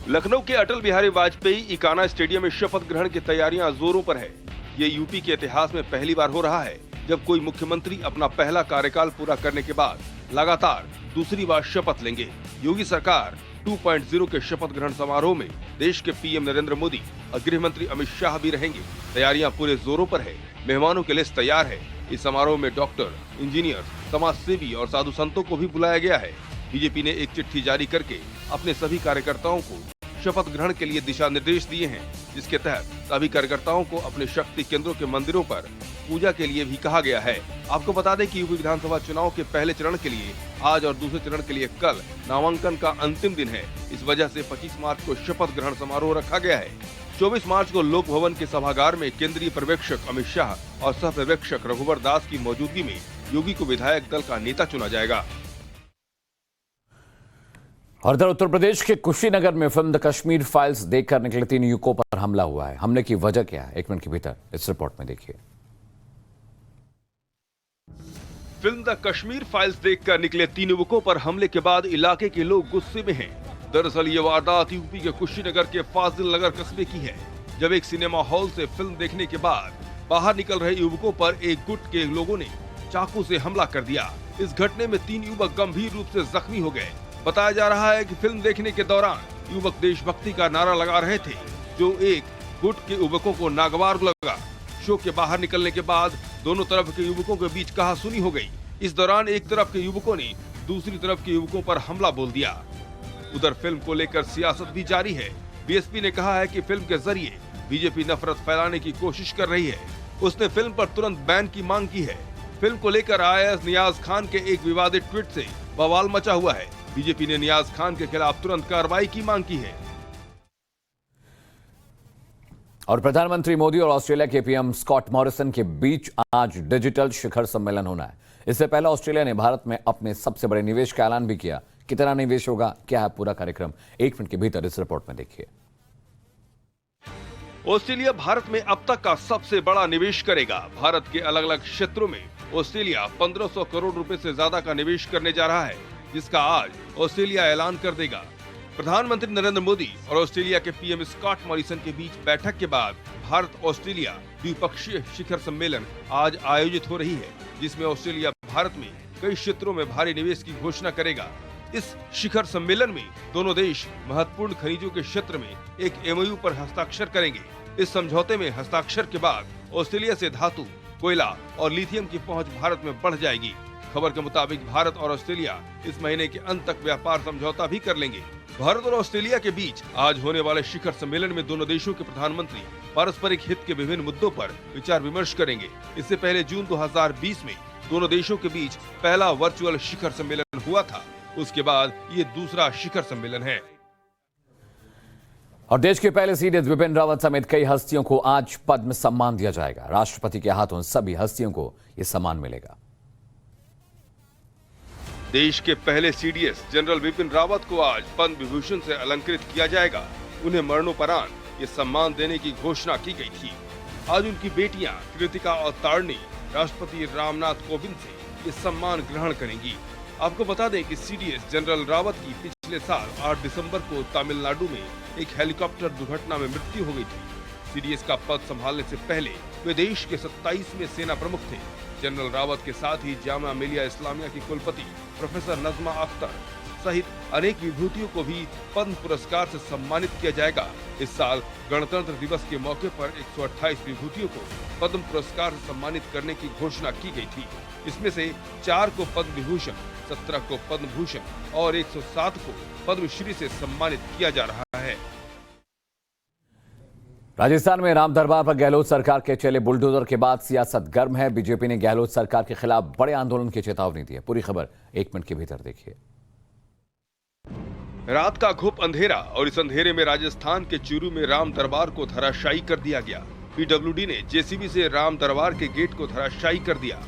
लखनऊ के अटल बिहारी वाजपेयी इकाना स्टेडियम में शपथ ग्रहण की तैयारियां जोरों पर है। ये यूपी के इतिहास में पहली बार हो रहा है जब कोई मुख्यमंत्री अपना पहला कार्यकाल पूरा करने के बाद लगातार दूसरी बार शपथ लेंगे। योगी सरकार 2.0 के शपथ ग्रहण समारोह में देश के पीएम नरेंद्र मोदी और गृह मंत्री अमित शाह भी रहेंगे। तैयारियां पूरे जोरों पर है। मेहमानों के लिस्ट तैयार है। इस समारोह में डॉक्टर, इंजीनियर, समाज सेवी और साधु संतों को भी बुलाया गया है। बीजेपी ने एक चिट्ठी जारी करके अपने सभी कार्यकर्ताओं को शपथ ग्रहण के लिए दिशा निर्देश दिए हैं, जिसके तहत सभी कार्यकर्ताओं को अपने शक्ति केंद्रों के मंदिरों पर पूजा के लिए भी कहा गया है। आपको बता दें कि यूपी विधानसभा चुनाव के पहले चरण के लिए आज और दूसरे चरण के लिए कल नामांकन का अंतिम दिन है। इस वजह से 25 मार्च को शपथ ग्रहण समारोह रखा गया है। 24 मार्च को लोक भवन के सभागार में केंद्रीय पर्यवेक्षक अमित शाह और सह पर्यवेक्षक रघुवर दास की मौजूदगी में योगी को विधायक दल का नेता चुना जाएगा। और इधर उत्तर प्रदेश के कुशीनगर में फिल्म द कश्मीर फाइल्स देखकर निकले 3 युवकों पर हमला हुआ है। हमले की वजह क्या है, 1 मिनट के भीतर इस रिपोर्ट में देखिए। फिल्म द कश्मीर फाइल्स देखकर निकले 3 युवकों पर हमले के बाद इलाके के लोग गुस्से में हैं। दरअसल ये वारदात यूपी के कुशीनगर के फाजिल नगर कस्बे की है, जब एक सिनेमा हॉल से फिल्म देखने के बाद बाहर निकल रहे युवकों पर एक गुट के लोगों ने चाकू से हमला कर दिया। इस घटने में 3 युवक गंभीर रूप से जख्मी हो गए। बताया जा रहा है कि फिल्म देखने के दौरान युवक देशभक्ति का नारा लगा रहे थे, जो एक गुट के युवकों को नागवार लगा। शो के बाहर निकलने के बाद दोनों तरफ के युवकों के बीच कहासुनी हो गई। इस दौरान एक तरफ के युवकों ने दूसरी तरफ के युवकों पर हमला बोल दिया। उधर फिल्म को लेकर सियासत भी जारी है। बीएसपी ने कहा है कि फिल्म के जरिए बीजेपी नफरत फैलाने की कोशिश कर रही है। उसने फिल्म पर तुरंत बैन की मांग की है। फिल्म को लेकर आईएएस नियाज खान के एक विवादित ट्वीट से बवाल मचा हुआ है। बीजेपी ने नियाज खान के खिलाफ तुरंत कार्रवाई की मांग की है। और प्रधानमंत्री मोदी और ऑस्ट्रेलिया के पीएम स्कॉट मॉरिसन के बीच आज डिजिटल शिखर सम्मेलन होना है। इससे पहले ऑस्ट्रेलिया ने भारत में अपने सबसे बड़े निवेश का ऐलान भी किया। कितना निवेश होगा, क्या है पूरा कार्यक्रम, 1 मिनट के भीतर इस रिपोर्ट में देखिए। ऑस्ट्रेलिया भारत में अब तक का सबसे बड़ा निवेश करेगा। भारत के अलग अलग क्षेत्रों में ऑस्ट्रेलिया 1500 करोड़ रुपए से ज्यादा का निवेश करने जा रहा है, जिसका आज ऑस्ट्रेलिया ऐलान कर देगा। प्रधानमंत्री नरेंद्र मोदी और ऑस्ट्रेलिया के पीएम स्कॉट मॉरिसन के बीच बैठक के बाद भारत ऑस्ट्रेलिया द्विपक्षीय शिखर सम्मेलन आज आयोजित हो रही है, जिसमें ऑस्ट्रेलिया भारत में कई क्षेत्रों में भारी निवेश की घोषणा करेगा। इस शिखर सम्मेलन में दोनों देश महत्वपूर्ण खनिजों के क्षेत्र में एक एमओयू पर हस्ताक्षर करेंगे। इस समझौते में हस्ताक्षर के बाद ऑस्ट्रेलिया से धातु, कोयला और लिथियम की पहुंच भारत में बढ़ जाएगी। खबर के मुताबिक भारत और ऑस्ट्रेलिया इस महीने के अंत तक व्यापार समझौता भी कर लेंगे। भारत और ऑस्ट्रेलिया के बीच आज होने वाले शिखर सम्मेलन में दोनों देशों के प्रधानमंत्री पारस्परिक हित के विभिन्न मुद्दों पर विचार विमर्श करेंगे। इससे पहले जून 2020 में दोनों देशों के बीच पहला वर्चुअल शिखर सम्मेलन हुआ था। उसके बाद ये दूसरा शिखर सम्मेलन है। और देश के पहले सीडीएस विपिन रावत समेत कई हस्तियों को आज पद्म सम्मान दिया जाएगा। राष्ट्रपति के हाथों सभी हस्तियों को ये सम्मान मिलेगा। देश के पहले सीडीएस जनरल विपिन रावत को आज पद्म विभूषण से अलंकृत किया जाएगा। उन्हें मरणोपरांत ये सम्मान देने की घोषणा की गई थी। आज उनकी बेटियां कृतिका और तारणी राष्ट्रपति रामनाथ कोविंद से ये सम्मान ग्रहण करेंगी। आपको बता दें कि सीडीएस जनरल रावत की पिछले साल 8 दिसंबर को तमिलनाडु में एक हेलीकॉप्टर दुर्घटना में मृत्यु हो गई थी। सीडीएस का पद संभालने से पहले वे देश के 27वें सेना प्रमुख थे। जनरल रावत के साथ ही जामिया मिलिया इस्लामिया की कुलपति प्रोफेसर नजमा अख्तर सहित अनेक विभूतियों को भी पद्म पुरस्कार से सम्मानित किया जाएगा। इस साल गणतंत्र दिवस के मौके पर 128 विभूतियों को पद्म पुरस्कार से सम्मानित करने की घोषणा की गई थी। इसमें से 4 को पद्म विभूषण, 17 को पद्म भूषण और 107 को पद्मश्री से सम्मानित किया जा रहा है। राजस्थान में राम दरबार पर गहलोत सरकार के चले बुलडोजर के बाद सियासत गर्म है। बीजेपी ने गहलोत सरकार के खिलाफ बड़े आंदोलन की चेतावनी दी है। पूरी खबर 1 मिनट के भीतर देखिए। रात का घुप अंधेरा और इस अंधेरे में राजस्थान के चूरू में राम दरबार को धराशायी कर दिया गया। पीडब्ल्यूडी ने जेसीबी से राम दरबार के गेट को धराशायी कर दिया।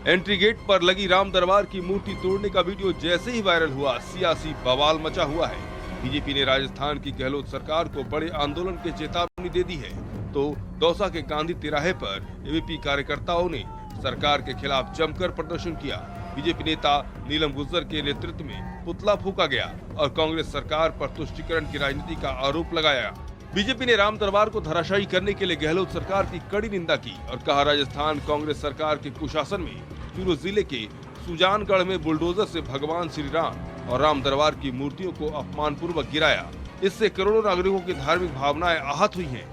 एंट्री गेट पर लगी राम दरबार की मूर्ति तोड़ने का वीडियो जैसे ही वायरल हुआ, सियासी बवाल मचा हुआ है। बीजेपी ने राजस्थान की गहलोत सरकार को बड़े आंदोलन की चेतावनी दे दी है, तो दौसा के गांधी तिराहे पर एबीपी कार्यकर्ताओं ने सरकार के खिलाफ जमकर प्रदर्शन किया। बीजेपी नेता नीलम गुर्जर के नेतृत्व में पुतला फूंका गया और कांग्रेस सरकार पर तुष्टीकरण की राजनीति का आरोप लगाया। बीजेपी ने राम दरबार को धराशायी करने के लिए गहलोत सरकार की कड़ी निंदा की और कहा, राजस्थान कांग्रेस सरकार के कुशासन में चूरू जिले के सुजानगढ़ में बुलडोजर से भगवान श्री राम और राम दरबार की मूर्तियों को अपमानपूर्वक गिराया। इससे करोड़ों नागरिकों की धार्मिक भावनाएं आहत हुई हैं।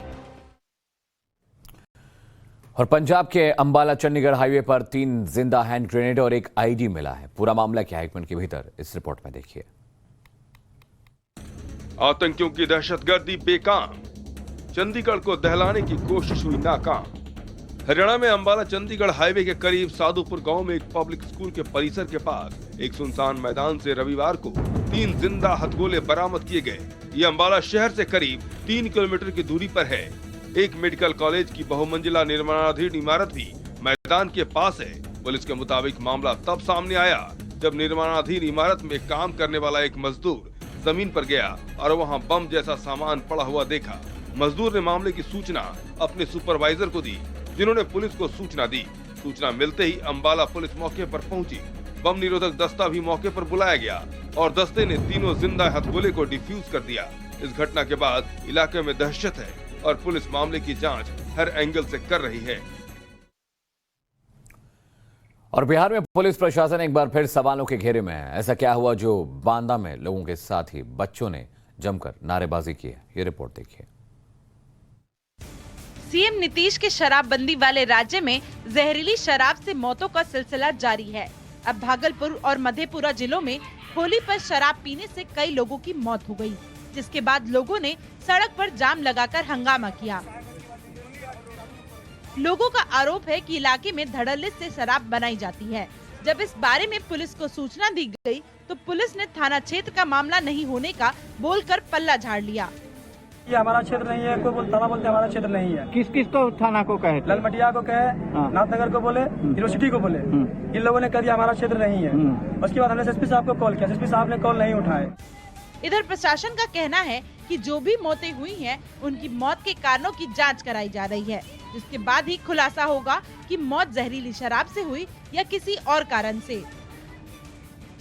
और पंजाब के अंबाला चंडीगढ़ हाईवे पर 3 जिंदा हैंड ग्रेनेड और एक आईडी मिला है। पूरा मामला क्या है, 1 मिनट के भीतर इस रिपोर्ट में देखिए। आतंकियों की दहशतगर्दी बेकाम, चंडीगढ़ को दहलाने की कोशिश हुई नाकाम। हरियाणा में अंबाला चंडीगढ़ हाईवे के करीब साधुपुर गांव में एक पब्लिक स्कूल के परिसर के पास एक सुनसान मैदान से रविवार को 3 जिंदा हथगोले बरामद किए गए। ये अंबाला शहर से करीब 3 किलोमीटर की दूरी पर है। एक मेडिकल कॉलेज की बहुमंजिला निर्माणाधीन इमारत भी मैदान के पास है। पुलिस के मुताबिक मामला तब सामने आया जब निर्माणाधीन इमारत में काम करने वाला एक मजदूर जमीन पर गया और वहां बम जैसा सामान पड़ा हुआ देखा। मजदूर ने मामले की सूचना अपने सुपरवाइजर को दी, जिन्होंने पुलिस को सूचना दी। सूचना मिलते ही अंबाला पुलिस मौके पर पहुंची। बम निरोधक दस्ता भी मौके पर बुलाया गया और दस्ते ने तीनों जिंदा हथगोले को डिफ्यूज कर दिया। इस घटना के बाद इलाके में दहशत है और पुलिस मामले की जांच हर एंगल से कर रही है। और बिहार में पुलिस प्रशासन एक बार फिर सवालों के घेरे में है। ऐसा क्या हुआ जो बांदा में लोगों के साथ ही बच्चों ने जमकर नारेबाजी की है? ये रिपोर्ट देखिए। सीएम नीतीश के शराबबंदी वाले राज्य में जहरीली शराब से मौतों का सिलसिला जारी है। अब भागलपुर और मधेपुरा जिलों में होली पर शराब पीने से कई लोगों की मौत हो गई, जिसके बाद लोगों ने सड़क पर जाम लगाकर हंगामा किया। लोगों का आरोप है कि इलाके में धड़ल्ले से शराब बनाई जाती है। जब इस बारे में पुलिस को सूचना दी गई, तो पुलिस ने थाना क्षेत्र का मामला नहीं होने का बोलकर पल्ला झाड़ लिया। ये हमारा क्षेत्र नहीं है, कोई थाना बोलते हमारा क्षेत्र नहीं है। किस किस को थाना को कहे? ललमटिया को कहे, नाथनगर को बोले, यूनिवर्सिटी को बोले। इन लोगों ने कह दिया हमारा क्षेत्र नहीं है। उसके बाद हमने एसपी साहब को कॉल किया, एसपी साहब ने कॉल नहीं उठाए। इधर प्रशासन का कहना है कि जो भी मौतें हुई हैं, उनकी मौत के कारणों की जांच कराई जा रही है, जिसके बाद ही खुलासा होगा कि मौत जहरीली शराब से हुई या किसी और कारण से।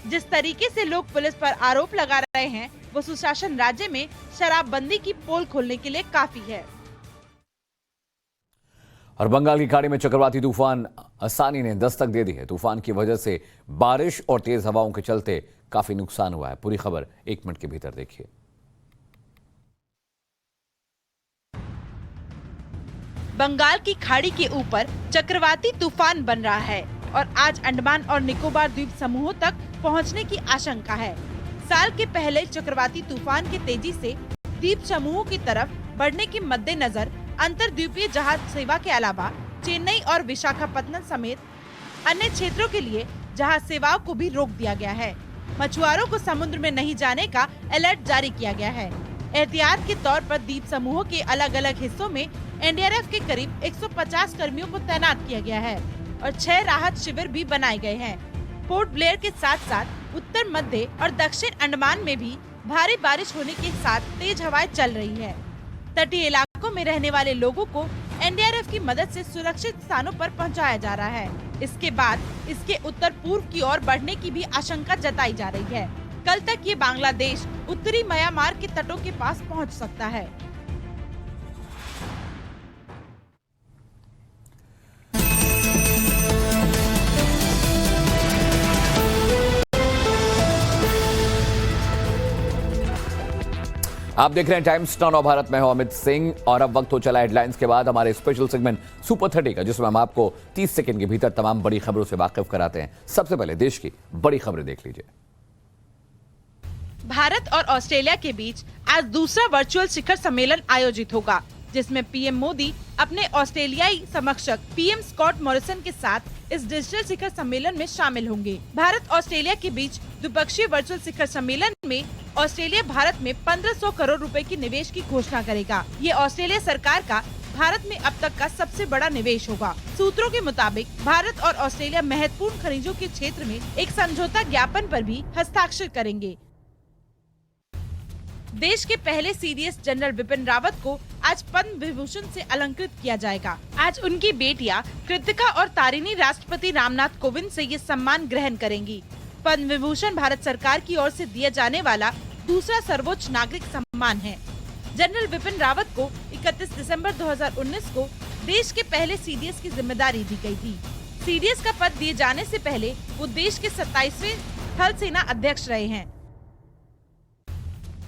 जिस तरीके से लोग पुलिस पर आरोप लगा रहे हैं, वो सुशासन राज्य में शराबबंदी की पोल खोलने के लिए काफी है। और बंगाल की खाड़ी में चक्रवाती तूफान असानी ने दस्तक दे दी है। तूफान की वजह से बारिश और तेज हवाओं के चलते काफी नुकसान हुआ है। पूरी खबर 1 मिनट के भीतर देखिए। बंगाल की खाड़ी के ऊपर चक्रवाती तूफान बन रहा है और आज अंडमान और निकोबार द्वीप समूहों तक पहुंचने की आशंका है। साल के पहले चक्रवाती तूफान की तेजी से द्वीप समूहों की तरफ बढ़ने के मद्देनजर अंतर्द्वीपीय जहाज सेवा के अलावा चेन्नई और विशाखापत्तनम समेत अन्य क्षेत्रों के लिए जहाज सेवाओं को भी रोक दिया गया है। मछुआरों को समुद्र में नहीं जाने का अलर्ट जारी किया गया है। एहतियात के तौर पर द्वीप समूहों के अलग अलग हिस्सों में एनडीआरएफ के करीब 150 कर्मियों को तैनात किया गया है और 6 राहत शिविर भी बनाए गए हैं। पोर्ट ब्लेयर के साथ साथ उत्तर मध्य और दक्षिण अंडमान में भी भारी बारिश होने के साथ तेज हवाएं चल रही है। तटीय इलाकों में रहने वाले लोगों को एनडीआरएफ की मदद से सुरक्षित स्थानों पर पहुंचाया जा रहा है। इसके बाद इसके उत्तर पूर्व की ओर बढ़ने की भी आशंका जताई जा रही है। कल तक ये बांग्लादेश उत्तरी म्यांमार के तटों के पास पहुंच सकता है। आप देख रहे हैं टाइम्स नाउ भारत में हूं अमित सिंह और अब वक्त हो चला हेडलाइंस के बाद हमारे स्पेशल सेगमेंट सुपर 30 का, जिसमें हम आपको 30 सेकंड के भीतर तमाम बड़ी खबरों से वाकिफ कराते हैं। सबसे पहले देश की बड़ी खबरें देख लीजिए। भारत और ऑस्ट्रेलिया के बीच आज दूसरा वर्चुअल शिखर सम्मेलन आयोजित होगा, जिसमें पीएम मोदी अपने ऑस्ट्रेलियाई समकक्ष पीएम स्कॉट मॉरिसन के साथ इस डिजिटल शिखर सम्मेलन में शामिल होंगे। भारत ऑस्ट्रेलिया के बीच द्विपक्षीय वर्चुअल शिखर सम्मेलन में ऑस्ट्रेलिया भारत में 1500 करोड़ रुपए की निवेश की घोषणा करेगा। ये ऑस्ट्रेलिया सरकार का भारत में अब तक का सबसे बड़ा निवेश होगा। सूत्रों के मुताबिक भारत और ऑस्ट्रेलिया महत्वपूर्ण खनिजों के क्षेत्र में एक समझौता ज्ञापन पर भी हस्ताक्षर करेंगे। देश के पहले सीडीएस जनरल विपिन रावत को आज पद्म विभूषण से अलंकृत किया जाएगा। आज उनकी बेटियां कृतिका और तारिणी राष्ट्रपति रामनाथ कोविंद से ये सम्मान ग्रहण करेंगी। पद्म विभूषण भारत सरकार की ओर से दिया जाने वाला दूसरा सर्वोच्च नागरिक सम्मान है। जनरल विपिन रावत को 31 दिसंबर 2019 को देश के पहले सीडीएस की जिम्मेदारी दी गई थी। सीडीएस का पद दिए जाने से पहले वो देश के 27वें थल सेना अध्यक्ष रहे हैं।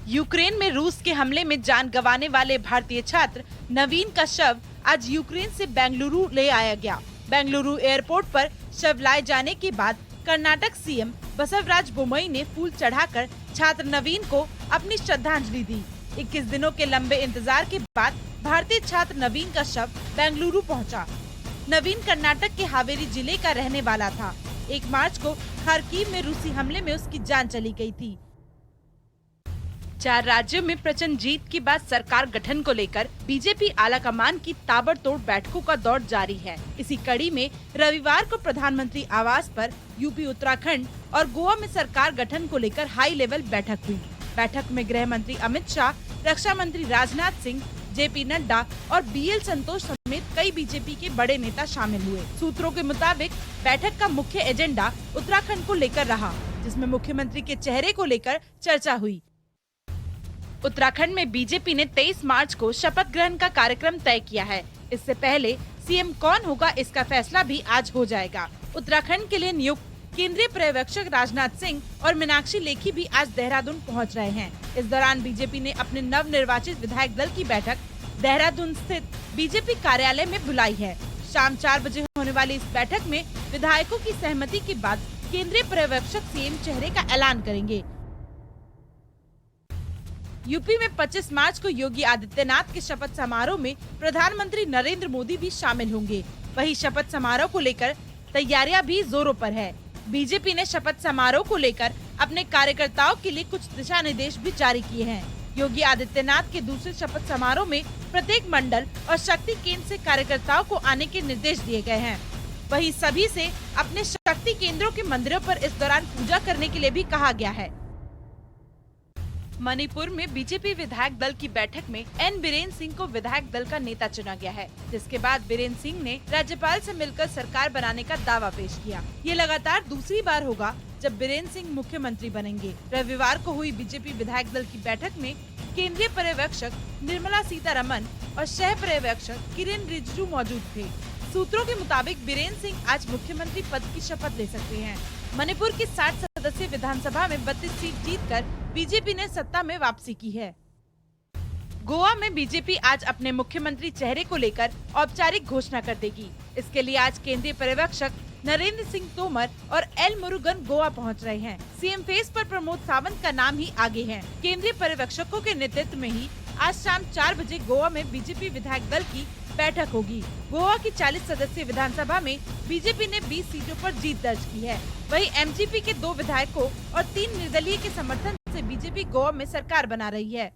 यूक्रेन में रूस के हमले में जान गंवाने वाले भारतीय छात्र नवीन का शव आज यूक्रेन से बेंगलुरु ले आया गया। बेंगलुरु एयरपोर्ट पर शव लाए जाने के बाद कर्नाटक सीएम बसवराज बोम्मई ने फूल चढ़ाकर छात्र नवीन को अपनी श्रद्धांजलि दी। 21 दिनों के लंबे इंतजार के बाद भारतीय छात्र नवीन का शव बेंगलुरु पहुंचा। नवीन कर्नाटक के हावेरी जिले का रहने वाला था। 1 मार्च को खारकीव में रूसी हमले में उसकी जान चली गई थी। 4 राज्यों में प्रचंड जीत के बाद सरकार गठन को लेकर बीजेपी आलाकमान की ताबड़तोड़ बैठकों का दौर जारी है। इसी कड़ी में रविवार को प्रधानमंत्री आवास पर यूपी, उत्तराखंड और गोवा में सरकार गठन को लेकर हाई लेवल बैठक हुई। बैठक में गृह मंत्री अमित शाह, रक्षा मंत्री राजनाथ सिंह, जेपी नड्डा और BL संतोष समेत कई बीजेपी के बड़े नेता शामिल हुए। सूत्रों के मुताबिक बैठक का मुख्य एजेंडा उत्तराखंड को लेकर रहा, जिसमें मुख्यमंत्री के चेहरे को लेकर चर्चा हुई। उत्तराखंड में बीजेपी ने 23 मार्च को शपथ ग्रहण का कार्यक्रम तय किया है। इससे पहले सीएम कौन होगा इसका फैसला भी आज हो जाएगा। उत्तराखंड के लिए नियुक्त केंद्रीय पर्यवेक्षक राजनाथ सिंह और मीनाक्षी लेखी भी आज देहरादून पहुंच रहे हैं। इस दौरान बीजेपी ने अपने नव निर्वाचित विधायक दल की बैठक देहरादून स्थित बीजेपी कार्यालय में बुलाई है। शाम 4 बजे होने वाली इस बैठक में विधायकों की सहमति के बाद केंद्रीय पर्यवेक्षक सीएम चेहरे का ऐलान करेंगे। यूपी में 25 मार्च को योगी आदित्यनाथ के शपथ समारोह में प्रधानमंत्री नरेंद्र मोदी भी शामिल होंगे। वहीं शपथ समारोह को लेकर तैयारियां भी जोरों पर है। बीजेपी ने शपथ समारोह को लेकर अपने कार्यकर्ताओं के लिए कुछ दिशा निर्देश भी जारी किए हैं। योगी आदित्यनाथ के दूसरे शपथ समारोह में प्रत्येक मंडल और शक्ति केंद्र से कार्यकर्ताओं को आने के निर्देश दिए गए हैं। वहीं सभी से अपने शक्ति केंद्रों के मंदिरों पर इस दौरान पूजा करने के लिए भी कहा गया है। मणिपुर में बीजेपी विधायक दल की बैठक में एन बीरेन सिंह को विधायक दल का नेता चुना गया है, जिसके बाद बीरेन सिंह ने राज्यपाल से मिलकर सरकार बनाने का दावा पेश किया। ये लगातार दूसरी बार होगा जब बीरेन सिंह मुख्यमंत्री बनेंगे। रविवार को हुई बीजेपी विधायक दल की बैठक में केंद्रीय पर्यवेक्षक निर्मला सीतारमन और सह पर्यवेक्षक किरेन रिजिजू मौजूद थे। सूत्रों के मुताबिक बीरेन सिंह आज मुख्यमंत्री पद की शपथ ले सकते हैं। मणिपुर की 60 सदस्यीय विधानसभा में 32 सीट जीतकर बीजेपी ने सत्ता में वापसी की है। गोवा में बीजेपी आज अपने मुख्यमंत्री चेहरे को लेकर औपचारिक घोषणा कर देगी। इसके लिए आज केंद्रीय पर्यवेक्षक नरेंद्र सिंह तोमर और एल मुरुगन गोवा पहुंच रहे हैं। सीएम फेस पर प्रमोद सावंत का नाम ही आगे है। केंद्रीय पर्यवेक्षकों के नेतृत्व में ही आज शाम 4 बजे गोवा में बीजेपी विधायक दल की बैठक होगी। गोवा की 40 सदस्यीय विधानसभा में बीजेपी ने 20 सीटों पर जीत दर्ज की है। वहीं एमजीपी के 2 विधायकों और 3 निर्दलीय के समर्थन से बीजेपी गोवा में सरकार बना रही है।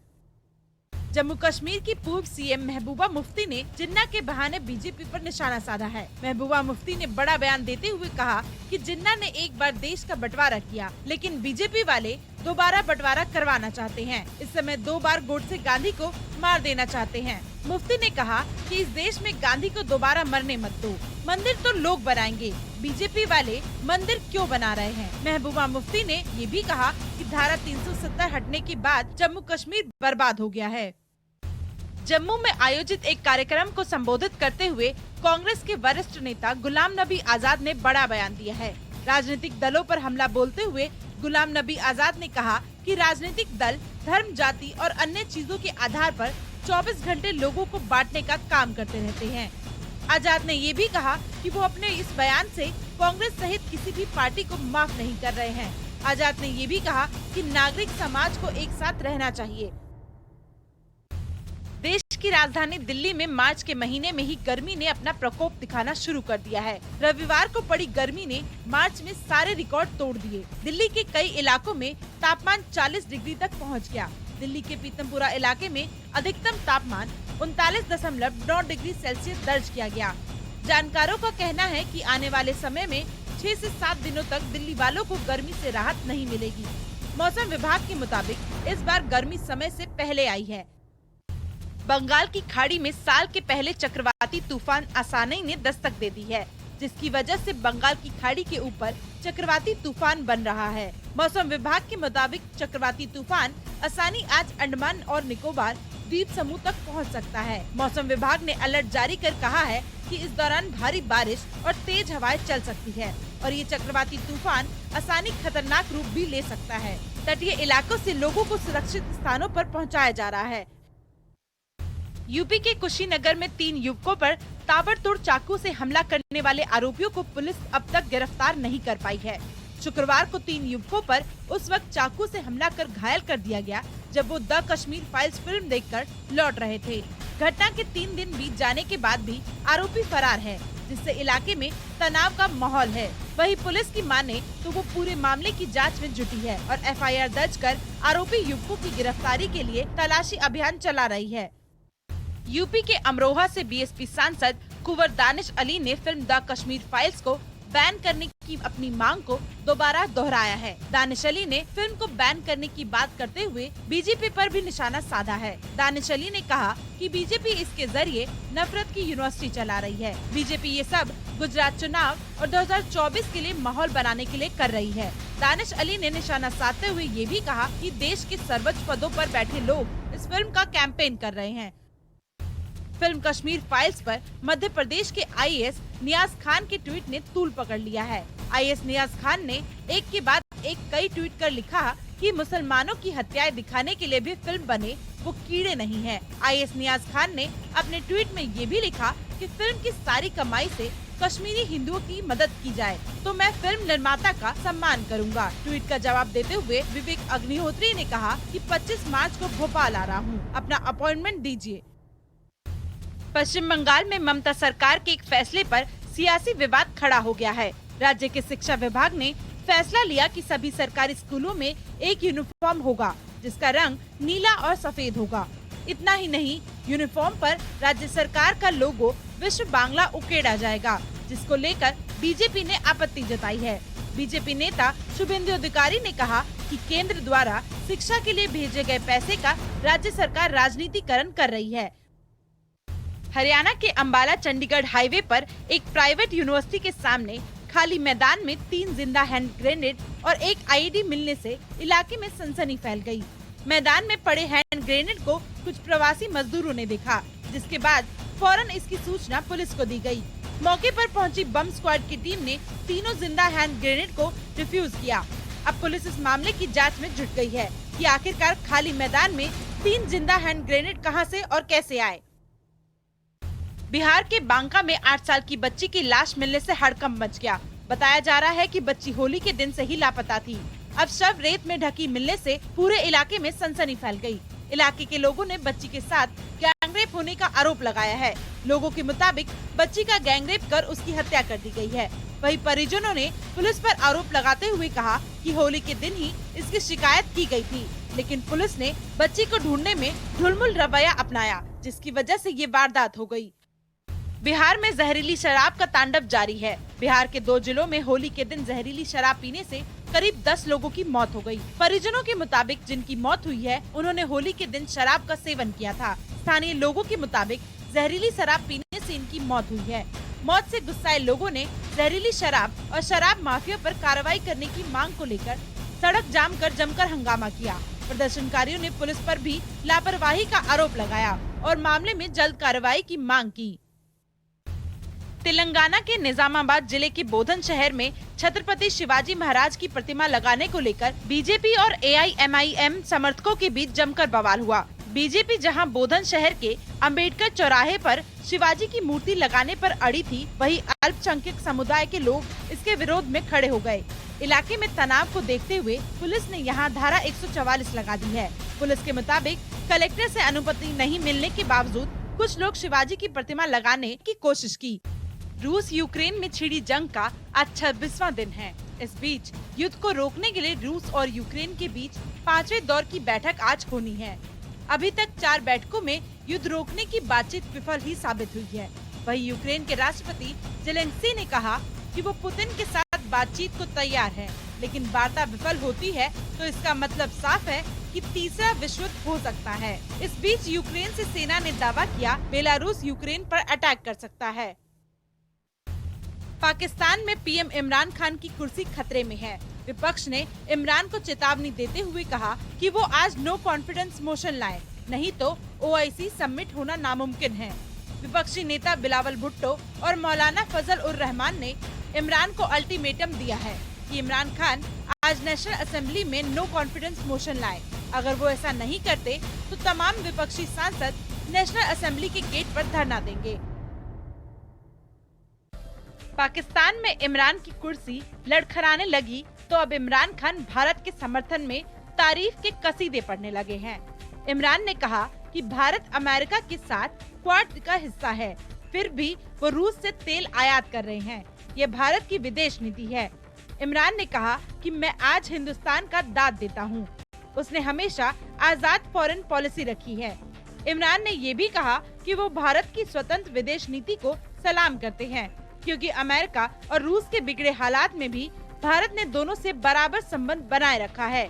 जम्मू कश्मीर की पूर्व सीएम महबूबा मुफ्ती ने जिन्ना के बहाने बीजेपी पर निशाना साधा है। महबूबा मुफ्ती ने बड़ा बयान देते हुए कहा कि जिन्ना ने एक बार देश का बंटवारा किया, लेकिन बीजेपी वाले दोबारा बंटवारा करवाना चाहते हैं। इस समय 2 बार गोडसे गांधी को मार देना चाहते हैं। मुफ्ती ने कहा कि इस देश में गांधी को दोबारा मरने मत दो। मंदिर तो लोग बनाएंगे, बीजेपी वाले मंदिर क्यों बना रहे हैं। महबूबा मुफ्ती ने ये भी कहा कि धारा 370 हटने के बाद जम्मू कश्मीर बर्बाद हो गया है। जम्मू में आयोजित एक कार्यक्रम को संबोधित करते हुए कांग्रेस के वरिष्ठ नेता गुलाम नबी आजाद ने बड़ा बयान दिया है। राजनीतिक दलों पर हमला बोलते हुए गुलाम नबी आजाद ने कहा कि राजनीतिक दल धर्म, जाति और अन्य चीजों के आधार पर 24 घंटे लोगों को बांटने का काम करते रहते हैं। आजाद ने ये भी कहा कि वो अपने इस बयान से कांग्रेस सहित किसी भी पार्टी को माफ नहीं कर रहे हैं। आजाद ने ये भी कहा कि नागरिक समाज को एक साथ रहना चाहिए। देश की राजधानी दिल्ली में मार्च के महीने में ही गर्मी ने अपना प्रकोप दिखाना शुरू कर दिया है। रविवार को पड़ी गर्मी ने मार्च में सारे रिकॉर्ड तोड़ दिए। दिल्ली के कई इलाकों में तापमान 40 डिग्री तक पहुंच गया। दिल्ली के पीतमपुरा इलाके में अधिकतम तापमान 39.9 डिग्री सेल्सियस दर्ज किया गया। जानकारों का कहना है कि आने वाले समय में 6 से 7 दिनों तक दिल्ली वालों को गर्मी से राहत नहीं मिलेगी। मौसम विभाग के मुताबिक इस बार गर्मी समय से पहले आई है। बंगाल की खाड़ी में साल के पहले चक्रवाती तूफान आसानी ने दस्तक दे दी है, जिसकी वजह से बंगाल की खाड़ी के ऊपर चक्रवाती तूफान बन रहा है। मौसम विभाग के मुताबिक चक्रवाती तूफान आसानी आज अंडमान और निकोबार द्वीप समूह तक पहुंच सकता है। मौसम विभाग ने अलर्ट जारी कर कहा है कि इस दौरान भारी बारिश और तेज हवाएं चल सकती है और ये चक्रवाती तूफान आसानी खतरनाक रूप भी ले सकता है। तटीय इलाकों से लोगों को सुरक्षित स्थानों पर पहुंचाया जा रहा है। यूपी के कुशीनगर में 3 युवकों पर ताबड़तोड़ चाकू से हमला करने वाले आरोपियों को पुलिस अब तक गिरफ्तार नहीं कर पाई है। शुक्रवार को 3 युवकों पर उस वक्त चाकू से हमला कर घायल कर दिया गया जब वो द कश्मीर फाइल्स फिल्म देखकर लौट रहे थे। घटना के 3 दिन बीत जाने के बाद भी आरोपी फरार है, जिससे इलाके में तनाव का माहौल है। वहीं पुलिस की माने तो वो पूरे मामले की जांच में जुटी है और एफआईआर दर्ज कर आरोपी युवकों की गिरफ्तारी के लिए तलाशी अभियान चला रही है। यूपी के अमरोहा से बीएसपी सांसद कुंवर दानिश अली ने फिल्म द कश्मीर फाइल्स को बैन करने की अपनी मांग को दोबारा दोहराया है। दानिश अली ने फिल्म को बैन करने की बात करते हुए बीजेपी पर भी निशाना साधा है। दानिश अली ने कहा कि बीजेपी इसके जरिए नफरत की यूनिवर्सिटी चला रही है। बीजेपी ये सब गुजरात चुनाव और 2024 के लिए माहौल बनाने के लिए कर रही है। दानिश अली ने निशाना साधते हुए ये भी कहा कि देश के सर्वोच्च पदों पर बैठे लोग इस फिल्म का कैंपेन कर रहे हैं। फिल्म कश्मीर फाइल्स पर मध्य प्रदेश के आईएएस नियाज खान के ट्वीट ने तूल पकड़ लिया है। आईएएस नियाज खान ने एक के बाद एक कई ट्वीट कर लिखा कि मुसलमानों की हत्याएं दिखाने के लिए भी फिल्म बने वो कीड़े नहीं है। आईएएस नियाज खान ने अपने ट्वीट में ये भी लिखा कि फिल्म की सारी कमाई से कश्मीरी हिंदुओं की मदद की जाए तो मैं फिल्म निर्माता का सम्मान करूंगा। ट्वीट का जवाब देते हुए विवेक अग्निहोत्री ने कहा कि 25 मार्च को भोपाल आ रहा हूं, अपना अपॉइंटमेंट दीजिए। पश्चिम बंगाल में ममता सरकार के एक फैसले पर सियासी विवाद खड़ा हो गया है। राज्य के शिक्षा विभाग ने फैसला लिया कि सभी सरकारी स्कूलों में एक यूनिफॉर्म होगा जिसका रंग नीला और सफेद होगा। इतना ही नहीं, यूनिफॉर्म पर राज्य सरकार का लोगो विश्व बांग्ला उकेड़ा जाएगा, जिसको लेकर बीजेपी ने आपत्ति जताई है। बीजेपी नेता शुभेंदु अधिकारी ने कहा कि केंद्र द्वारा शिक्षा के लिए भेजे गए पैसे का राज्य सरकार राजनीतिकरण कर रही है। हरियाणा के अंबाला चंडीगढ़ हाईवे पर एक प्राइवेट यूनिवर्सिटी के सामने खाली मैदान में 3 जिंदा हैंड ग्रेनेड और एक आईईडी मिलने से इलाके में सनसनी फैल गई। मैदान में पड़े हैंड ग्रेनेड को कुछ प्रवासी मजदूरों ने देखा, जिसके बाद फौरन इसकी सूचना पुलिस को दी गई। मौके पर पहुंची बम स्क्वाड की टीम ने तीनों जिंदा हैंड ग्रेनेड को डिफ्यूज किया। अब पुलिस इस मामले की जांच में जुट गई है कि आखिरकार खाली मैदान में 3 जिंदा हैंड ग्रेनेड कहां से और कैसे आए। बिहार के बांका में 8 साल की बच्ची की लाश मिलने से हड़कंप मच गया। बताया जा रहा है कि बच्ची होली के दिन से ही लापता थी। अब शव रेत में ढकी मिलने से पूरे इलाके में सनसनी फैल गई। इलाके के लोगों ने बच्ची के साथ गैंगरेप होने का आरोप लगाया है। लोगों के मुताबिक बच्ची का गैंगरेप कर उसकी हत्या कर दी गई है। वहीं परिजनों ने पुलिस पर आरोप लगाते हुए कहा कि होली के दिन ही इसकी शिकायत की गई थी, लेकिन पुलिस ने बच्ची को ढूंढने में ढुलमुल रवैया अपनाया, जिसकी वजह से ये वारदात हो गई। बिहार में जहरीली शराब का तांडव जारी है। बिहार के 2 जिलों में होली के दिन जहरीली शराब पीने से करीब 10 लोगों की मौत हो गई। परिजनों के मुताबिक जिनकी मौत हुई है उन्होंने होली के दिन शराब का सेवन किया था। स्थानीय लोगों के मुताबिक जहरीली शराब पीने से इनकी मौत हुई है। मौत से गुस्साए लोगों ने जहरीली शराब और शराब माफिया पर कार्रवाई करने की मांग को लेकर सड़क जाम कर जमकर हंगामा किया। प्रदर्शनकारियों ने पुलिस पर भी लापरवाही का आरोप लगाया और मामले में जल्द कार्रवाई की मांग की। तेलंगाना के निजामाबाद जिले के बोधन शहर में छत्रपति शिवाजी महाराज की प्रतिमा लगाने को लेकर बीजेपी और एआईएमआईएम समर्थकों के बीच जमकर बवाल हुआ। बीजेपी जहां बोधन शहर के अंबेडकर चौराहे पर शिवाजी की मूर्ति लगाने पर अड़ी थी, वहीं अल्पसंख्यक समुदाय के लोग इसके विरोध में खड़े हो गए। इलाके में तनाव को देखते हुए पुलिस ने यहां धारा 144 लगा दी है। पुलिस के मुताबिक कलेक्टर से अनुमति नहीं मिलने के बावजूद कुछ लोग शिवाजी की प्रतिमा लगाने की कोशिश की। रूस यूक्रेन में छिड़ी जंग का आज 26वां दिन है। इस बीच युद्ध को रोकने के लिए रूस और यूक्रेन के बीच 5वें दौर की बैठक आज होनी है। अभी तक 4 बैठकों में युद्ध रोकने की बातचीत विफल ही साबित हुई है। वहीं यूक्रेन के राष्ट्रपति जेलेंस्की ने कहा कि वो पुतिन के साथ बातचीत को तैयार है, लेकिन वार्ता विफल होती है तो इसका मतलब साफ है कि तीसरा विश्व युद्ध हो सकता है। इस बीच यूक्रेन से सेना ने दावा किया बेलारूस यूक्रेन पर अटैक कर सकता है। पाकिस्तान में पीएम इमरान खान की कुर्सी खतरे में है। विपक्ष ने इमरान को चेतावनी देते हुए कहा कि वो आज नो कॉन्फिडेंस मोशन लाए, नहीं तो ओआईसी समिट होना नामुमकिन है। विपक्षी नेता बिलावल भुट्टो और मौलाना फजल उर रहमान ने इमरान को अल्टीमेटम दिया है कि इमरान खान आज नेशनल असेंबली में नो कॉन्फिडेंस मोशन लाए। अगर वो ऐसा नहीं करते तो तमाम विपक्षी सांसद नेशनल असेंबली के गेट पर धरना देंगे। पाकिस्तान में इमरान की कुर्सी लड़खड़ाने लगी तो अब इमरान खान भारत के समर्थन में तारीफ के कसीदे पढ़ने लगे हैं। इमरान ने कहा कि भारत अमेरिका के साथ क्वाड का हिस्सा है, फिर भी वो रूस से तेल आयात कर रहे हैं। ये भारत की विदेश नीति है। इमरान ने कहा कि मैं आज हिंदुस्तान का दाद देता हूँ। उसने हमेशा आजाद फॉरेन पॉलिसी रखी है। इमरान ने ये भी कहा कि वो भारत की स्वतंत्र विदेश नीति को सलाम करते हैं। क्योंकि अमेरिका और रूस के बिगड़े हालात में भी भारत ने दोनों से बराबर संबंध बनाए रखा है।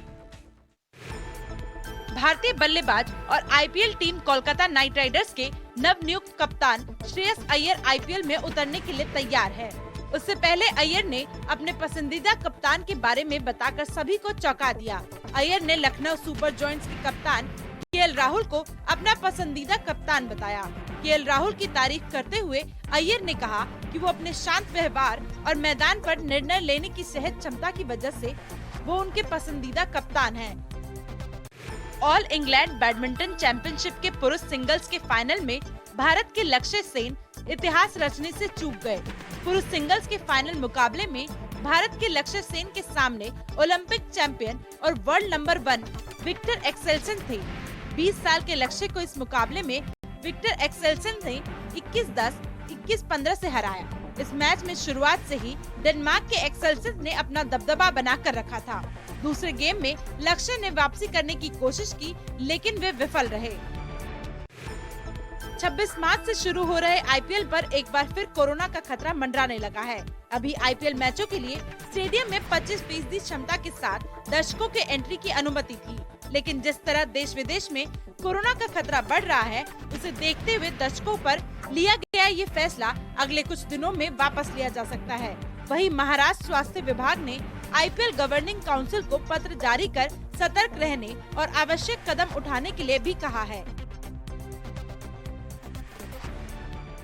भारतीय बल्लेबाज और IPL team Kolkata night Riders के नवनियुक्त कप्तान श्रेयस अय्यर आईपीएल में उतरने के लिए तैयार है। उससे पहले अय्यर ने अपने पसंदीदा कप्तान के बारे में बताकर सभी को चौंका दिया। अय्यर ने लखनऊ सुपर जॉयंट्स के कप्तान केएल राहुल को अपना पसंदीदा कप्तान बताया। केएल राहुल की तारीफ करते हुए अय्यर ने कहा कि वो अपने शांत व्यवहार और मैदान पर निर्णय लेने की सहज क्षमता की वजह से वो उनके पसंदीदा कप्तान हैं। ऑल इंग्लैंड बैडमिंटन चैंपियनशिप के पुरुष सिंगल्स के फाइनल में भारत के लक्ष्य सेन इतिहास रचने से चूक गए। पुरुष सिंगल्स के फाइनल मुकाबले में भारत के लक्ष्य सेन के सामने ओलंपिक चैंपियन और वर्ल्ड नंबर 1 विक्टर एक्सेल्सन थे। 20 साल के लक्ष्य को इस मुकाबले में विक्टर एक्सेल्सन ने 21-10, 21-15 से हराया। इस मैच में शुरुआत से ही डेनमार्क के एक्सेल्सन ने अपना दबदबा बनाकर रखा था। दूसरे गेम में लक्ष्य ने वापसी करने की कोशिश की, लेकिन वे विफल रहे। 26 मार्च से शुरू हो रहे आईपीएल पर एक बार फिर कोरोना का खतरा मंडराने लगा है। अभी आईपीएल मैचों के लिए स्टेडियम में 25% क्षमता के साथ दर्शकों के एंट्री की अनुमति थी, लेकिन जिस तरह देश विदेश में कोरोना का खतरा बढ़ रहा है, उसे देखते हुए दर्शकों पर लिया गया ये फैसला अगले कुछ दिनों में वापस लिया जा सकता है। वहीं महाराष्ट्र स्वास्थ्य विभाग ने आईपीएल गवर्निंग काउंसिल को पत्र जारी कर सतर्क रहने और आवश्यक कदम उठाने के लिए भी कहा है।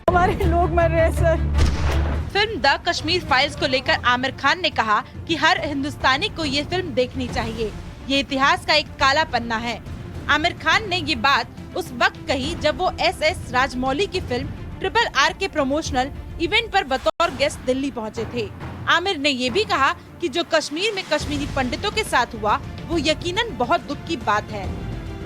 हमारे लोग मर रहे हैं sir. Film the Kashmir files को लेकर आमिर खान ने कहा कि हर हिंदुस्तानी को ये फिल्म देखनी चाहिए। ये इतिहास का एक काला पन्ना है। आमिर खान ने ये बात उस वक्त कही जब वो एस राजमौली की फिल्म RRR के प्रमोशनल इवेंट पर बतौर गेस्ट दिल्ली पहुंचे थे। आमिर ने ये भी कहा कि जो कश्मीर में कश्मीरी पंडितों के साथ हुआ वो यकीनन बहुत दुख की बात है।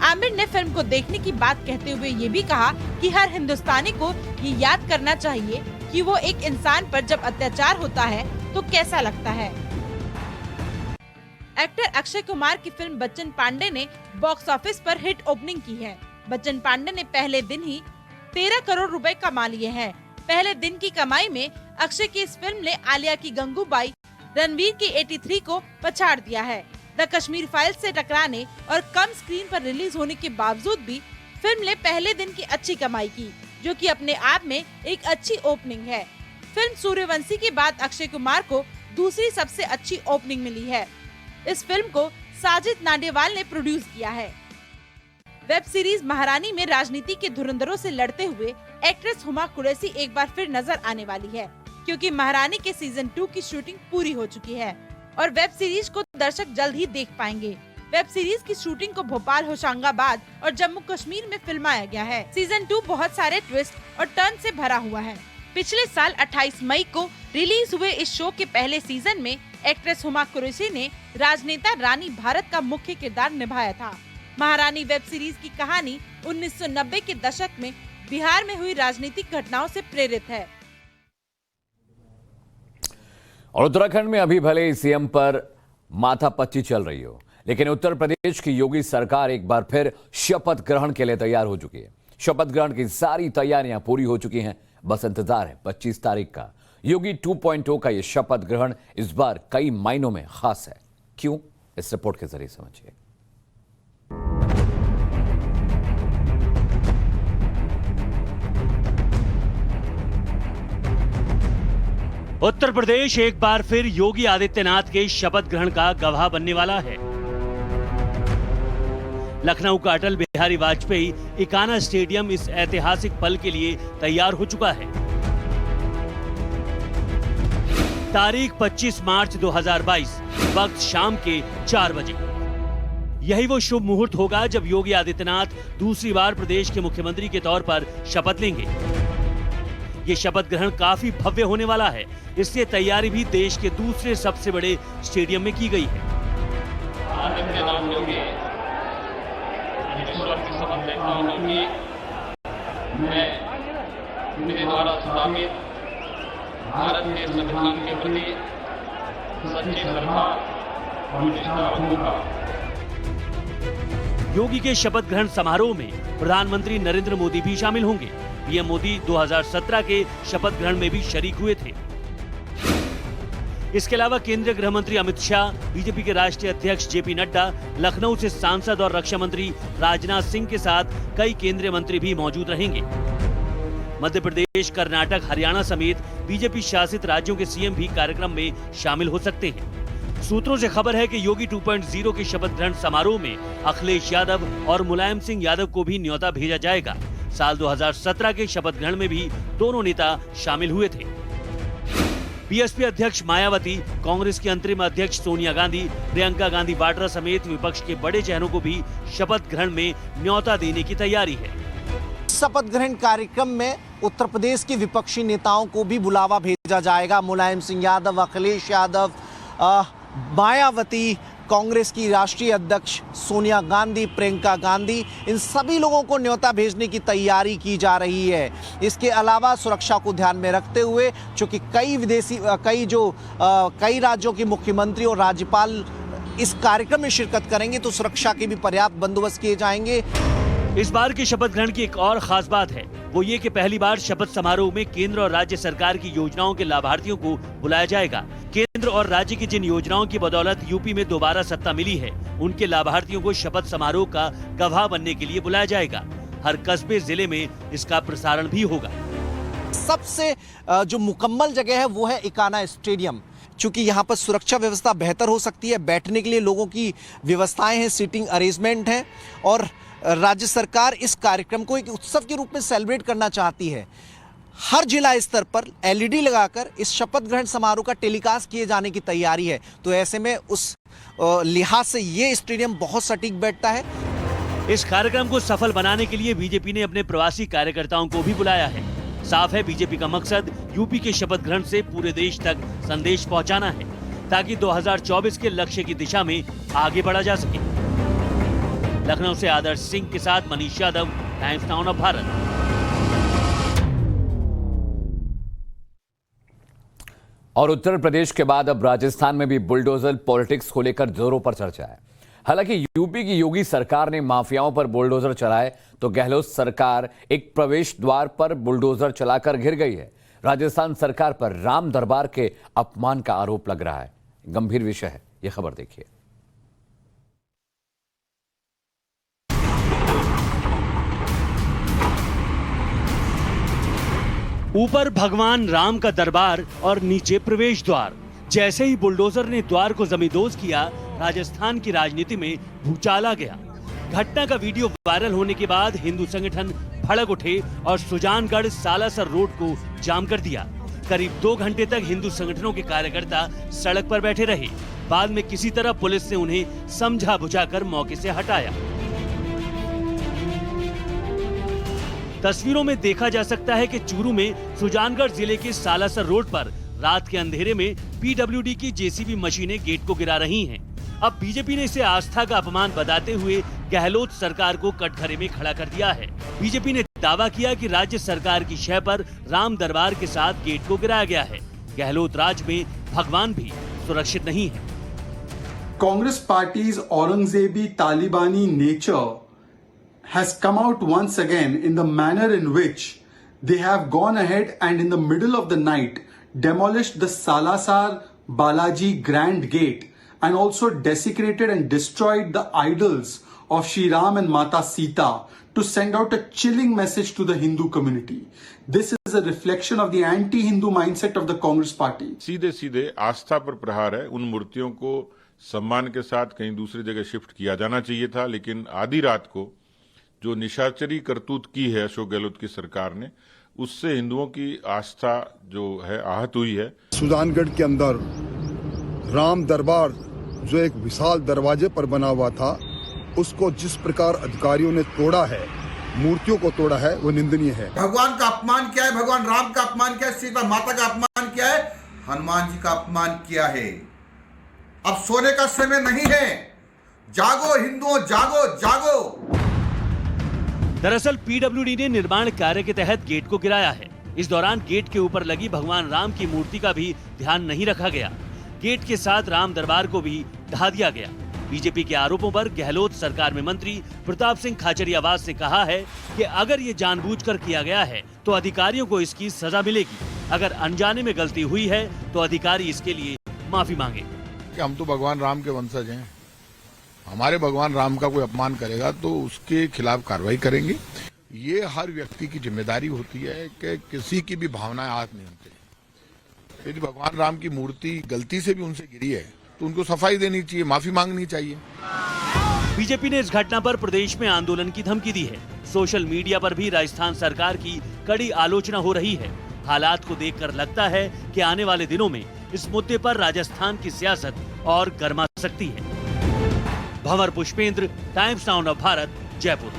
आमिर ने फिल्म को देखने की बात कहते हुए ये भी कहा कि हर हिंदुस्तानी को ये याद करना चाहिए कि वो एक इंसान पर जब अत्याचार होता है तो कैसा लगता है। एक्टर अक्षय कुमार की फिल्म बच्चन पांडे ने बॉक्स ऑफिस पर हिट ओपनिंग की है। बच्चन पांडे ने पहले दिन ही 13 करोड़ रुपए कमा लिए हैं। पहले दिन की कमाई में अक्षय की इस फिल्म ने आलिया की गंगूबाई, रणवीर की 83 को पछाड़ दिया है। द कश्मीर फाइल्स से टकराने और कम स्क्रीन पर रिलीज होने के बावजूद भी फिल्म ने पहले दिन की अच्छी कमाई की, जो कि अपने आप में एक अच्छी ओपनिंग है। फिल्म सूर्यवंशी के बाद अक्षय कुमार को दूसरी सबसे अच्छी ओपनिंग मिली है। इस फिल्म को साजिद नाडियावाल ने प्रोड्यूस किया है। वेब सीरीज महारानी में राजनीति के धुरंधरों से लड़ते हुए एक्ट्रेस हुमा कुरैशी एक बार फिर नजर आने वाली है, क्योंकि महारानी के सीजन 2 की शूटिंग पूरी हो चुकी है और वेब सीरीज को दर्शक जल्द ही देख पाएंगे। वेब सीरीज की शूटिंग को भोपाल, होशंगाबाद और जम्मू कश्मीर में फिल्माया गया है। सीजन 2 बहुत सारे ट्विस्ट और टर्न से भरा हुआ है। पिछले साल 28 मई को रिलीज हुए इस शो के पहले सीजन में एक्ट्रेस हुमा कुरैशी ने राजनेता रानी भारत का मुख्य किरदार निभाया था। महारानी वेब सीरीज की कहानी 1990 के दशक में बिहार में हुई राजनीतिक घटनाओं से प्रेरित है। और उत्तराखंड में अभी भले सीएम पर माथापच्ची चल रही हो, लेकिन उत्तर प्रदेश की योगी सरकार एक बार फिर शपथ ग्रहण के लिए तैयार हो चुकी है। शपथ ग्रहण की सारी तैयारियां पूरी हो चुकी हैं, बस इंतजार है 25 तारीख का। योगी 2.0 का यह शपथ ग्रहण इस बार कई मायनों में खास है। क्यों, इस रिपोर्ट के जरिए समझिए। उत्तर प्रदेश एक बार फिर योगी आदित्यनाथ के शपथ ग्रहण का गवाह बनने वाला है। लखनऊ का अटल बिहारी वाजपेयी इकाना स्टेडियम इस ऐतिहासिक पल के लिए तैयार हो चुका है। तारीख 25 मार्च 2022, वक्त शाम के 4 बजे। यही वो शुभ मुहूर्त होगा जब योगी आदित्यनाथ दूसरी बार प्रदेश के मुख्यमंत्री के तौर पर शपथ लेंगे। ये शपथ ग्रहण काफी भव्य होने वाला है, इसलिए तैयारी भी देश के दूसरे सबसे बड़े स्टेडियम में की गई है। मैं मेरे द्वारा स्थापित भारत के संविधान के प्रति सच्ची श्रद्धा और निष्ठा रखूंगा। योगी के शपथ ग्रहण समारोह में प्रधानमंत्री नरेंद्र मोदी भी शामिल होंगे। पीएम मोदी 2017 के शपथ ग्रहण में भी शरीक हुए थे। इसके अलावा केंद्रीय गृह मंत्री अमित शाह, बीजेपी के राष्ट्रीय अध्यक्ष जेपी नड्डा, लखनऊ से सांसद और रक्षा मंत्री राजनाथ सिंह के साथ कई केंद्रीय मंत्री भी मौजूद रहेंगे। मध्य प्रदेश, कर्नाटक, हरियाणा समेत बीजेपी शासित राज्यों के सीएम भी कार्यक्रम में शामिल हो सकते हैं। सूत्रों से खबर है कि योगी 2.0 के शपथ ग्रहण समारोह में अखिलेश यादव और मुलायम सिंह यादव को भी न्योता भेजा जाएगा। साल 2017 के शपथ ग्रहण में भी दोनों नेता शामिल हुए थे। बीएसपी अध्यक्ष मायावती, कांग्रेस की अंतरिम अध्यक्ष सोनिया गांधी, प्रियंका गांधी वाड्रा समेत विपक्ष के बड़े चेहरों को भी शपथ ग्रहण में न्योता देने की तैयारी है। शपथ ग्रहण कार्यक्रम में उत्तर प्रदेश के विपक्षी नेताओं को भी बुलावा भेजा जाएगा। मुलायम सिंह यादव, अखिलेश यादव, मायावती, कांग्रेस की राष्ट्रीय अध्यक्ष सोनिया गांधी, प्रियंका गांधी, इन सभी लोगों को न्योता भेजने की तैयारी की जा रही है। इसके अलावा सुरक्षा को ध्यान में रखते हुए, चूंकि कई राज्यों के मुख्यमंत्री और राज्यपाल इस कार्यक्रम में शिरकत करेंगे, तो सुरक्षा के भी पर्याप्त बंदोबस्त किए जाएंगे। इस बार के शपथ ग्रहण की एक और खास बात है, वो ये कि पहली बार शपथ समारोह में केंद्र और राज्य सरकार की योजनाओं के लाभार्थियों को बुलाया जाएगा। केंद्र और राज्य की जिन योजनाओं की बदौलत यूपी में दोबारा सत्ता मिली है, उनके लाभार्थियों को शपथ समारोह का गवाह बनने के लिए बुलाया जाएगा। हर कस्बे, जिले में इसका प्रसारण भी होगा। सबसे जो मुकम्मल जगह है वो है इकाना स्टेडियम। चूंकि यहाँ पर सुरक्षा व्यवस्था बेहतर हो सकती है, बैठने के लिए लोगों की व्यवस्थाएं हैं, सीटिंग अरेंजमेंट है, और राज्य सरकार इस कार्यक्रम को एक उत्सव के रूप में सेलिब्रेट करना चाहती है। हर जिला स्तर पर एलईडी लगाकर इस शपथ ग्रहण समारोह का टेलीकास्ट किए जाने की तैयारी है। तो ऐसे में उस लिहाज से ये स्टेडियम बहुत सटीक बैठता है। इस कार्यक्रम को सफल बनाने के लिए बीजेपी ने अपने प्रवासी कार्यकर्ताओं को भी बुलाया है। साफ है, बीजेपी का मकसद यूपी के शपथ ग्रहण से पूरे देश तक संदेश पहुंचाना है, ताकि 2024 के लक्ष्य की दिशा में आगे बढ़ा जा सके। लखनऊ से आदर्श सिंह के साथ Manish Yadav, times Now of Bharat. और उत्तर प्रदेश के बाद अब राजस्थान में भी बुलडोजर पॉलिटिक्स को लेकर जोरों पर चर्चा है। हालांकि यूपी की योगी सरकार ने माफियाओं पर बुलडोजर चलाए, तो गहलोत सरकार एक प्रवेश द्वार पर बुलडोजर चलाकर घिर गई है। राजस्थान सरकार पर राम दरबार के अपमान का आरोप लग रहा है। गंभीर विषय है, यह खबर देखिए। ऊपर भगवान राम का दरबार और नीचे प्रवेश द्वार। जैसे ही बुलडोजर ने द्वार को जमींदोज किया, राजस्थान की राजनीति में भूचाल आ गया। घटना का वीडियो वायरल होने के बाद हिंदू संगठन भड़क उठे और सुजानगढ़ सालासर रोड को जाम कर दिया। करीब 2 घंटे तक हिंदू संगठनों के कार्यकर्ता सड़क पर बैठे रहे। बाद में किसी तरह पुलिस ने उन्हें समझा बुझाकर मौके से हटाया। तस्वीरों में देखा जा सकता है कि चूरू में सुजानगढ़ जिले के सालासर रोड पर रात के अंधेरे में पीडब्ल्यूडी की जेसीबी मशीनें गेट को गिरा रही हैं। अब बीजेपी ने इसे आस्था का अपमान बताते हुए गहलोत सरकार को कटघरे में खड़ा कर दिया है। बीजेपी ने दावा किया कि राज्य सरकार की शय पर राम दरबार के साथ गेट को गिराया गया है। गहलोत राज में भगवान भी सुरक्षित नहीं है। कांग्रेस पार्टीज औरंगजेबी तालिबानी nature has come out once again in the manner in which they have gone ahead and in the middle of the night demolished the Salasar Balaji Grand Gate and also desecrated and destroyed the idols of Shri Ram and Mata Sita to send out a chilling message to the Hindu community. This is a reflection of the anti-Hindu mindset of the Congress party. सीधे सीधे आस्था पर प्रहार है। उन मूर्तियों को सम्मान के साथ कहीं दूसरी जगह शिफ्ट किया जाना चाहिए था, लेकिन आधी रात को जो निशाचरी करतूत की है अशोक गहलोत की सरकार ने, उससे हिंदुओं की आस्था जो है आहत हुई है। सुजानगढ़ के अंदर राम दरबार जो एक विशाल दरवाजे पर बना हुआ था, उसको जिस प्रकार अधिकारियों ने तोड़ा है, मूर्तियों को तोड़ा है, वो निंदनीय है। भगवान का अपमान किया है, भगवान राम का अपमान किया है, सीता माता का अपमान किया है, हनुमान जी का अपमान किया है। अब सोने का समय नहीं है, जागो हिंदुओं, जागो जागो। दरअसल पीडब्ल्यूडी ने निर्माण कार्य के तहत गेट को गिराया है। इस दौरान गेट के ऊपर लगी भगवान राम की मूर्ति का भी ध्यान नहीं रखा गया। गेट के साथ राम दरबार को भी ढा दिया गया। बीजेपी के आरोपों पर गहलोत सरकार में मंत्री प्रताप सिंह खाचरियावास ने कहा है कि अगर ये जानबूझकर किया गया है तो अधिकारियों को इसकी सजा मिलेगी। अगर अनजाने में गलती हुई है तो अधिकारी इसके लिए माफी मांगे। कि हम तो भगवान राम के वंशज हैं, हमारे भगवान राम का कोई अपमान करेगा तो उसके खिलाफ कार्रवाई करेंगे। ये हर व्यक्ति की जिम्मेदारी होती है कि किसी की भी भावनाएं आहत नहीं होती। यदि भगवान राम की मूर्ति गलती से भी उनसे गिरी है तो उनको सफाई देनी चाहिए, माफी मांगनी चाहिए। बीजेपी ने इस घटना पर प्रदेश में आंदोलन की धमकी दी है। सोशल मीडिया पर भी राजस्थान सरकार की कड़ी आलोचना हो रही है। हालात को देखकर लगता है कि आने वाले दिनों में इस मुद्दे पर राजस्थान की सियासत और गर्मा सकती है। Bhanwar Pushpendra, Times Now of Bharat, Jaipur.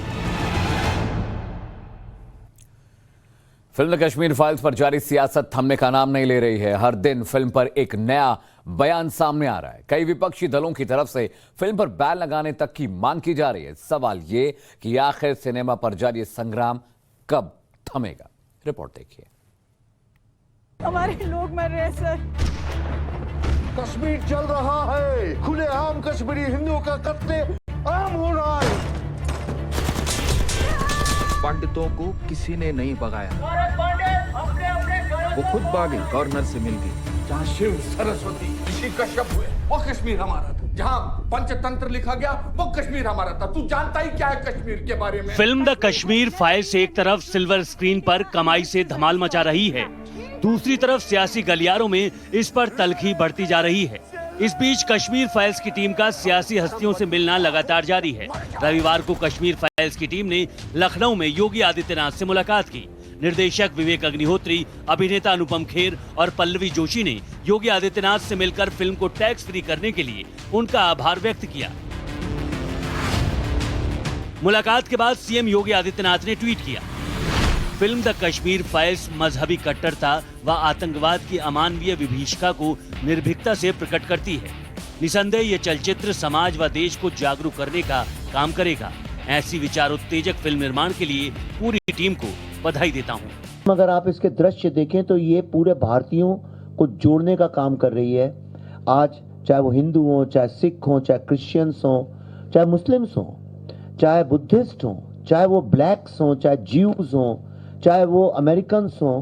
Film Kashmir files पर जारी सियासत थमने का नाम नहीं ले रही है। हर दिन फिल्म पर एक नया बयान सामने आ रहा है। कई विपक्षी दलों की तरफ से फिल्म पर बैन लगाने तक की मांग की जा रही है। सवाल ये कि आखिर सिनेमा पर जारी संग्राम कब थमेगा। रिपोर्ट देखिए। हमारे लोग मर रहे हैं सर। कश्मीर चल रहा है, खुलेआम कश्मीरी हिंदुओं का कत्ले आम हो रहा है। पंडितों को किसी ने नहीं भगाया, वो खुद भागे, गवर्नर से मिल गई। जहाँ शिव, सरस्वती, ऋषि कश्यप हुए वो कश्मीर हमारा था। जहाँ पंचतंत्र लिखा गया वो कश्मीर हमारा था। तू जानता ही क्या है कश्मीर के बारे में। फिल्म द कश्मीर फाइल्स एक तरफ सिल्वर स्क्रीन पर कमाई से धमाल मचा रही है, दूसरी तरफ सियासी गलियारों में इस पर तलखी बढ़ती जा रही है। इस बीच कश्मीर फाइल्स की टीम का सियासी हस्तियों से मिलना लगातार जारी है। रविवार को कश्मीर फाइल्स की टीम ने लखनऊ में योगी आदित्यनाथ से मुलाकात की। निर्देशक विवेक अग्निहोत्री, अभिनेता अनुपम खेर और पल्लवी जोशी ने योगी आदित्यनाथ से मिलकर फिल्म को टैक्स फ्री करने के लिए उनका आभार व्यक्त किया। मुलाकात के बाद सीएम योगी आदित्यनाथ ने ट्वीट किया, फिल्म द कश्मीर फाइल्स मजहबी कट्टरता व आतंकवाद की अमानवीय विभीषिका को निर्भीकता से प्रकट करती है। निसंदेह ये चलचित्र समाज व देश को जागरूक करने का काम करेगा। ऐसी विचार उत्तेजक फिल्म निर्माण के लिए पूरी टीम को बधाई देता हूँ। अगर आप इसके दृश्य देखें तो ये पूरे भारतीयों को जोड़ने का काम कर रही है। आज चाहे वो हिंदू हो, चाहे सिख हो, चाहे क्रिश्चियंस हो, चाहे मुस्लिम्स हो, चाहे बुद्धिस्ट हो, चाहे वो ब्लैक्स हो, चाहे ज्यूज हो, चाहे वो अमेरिकन हो,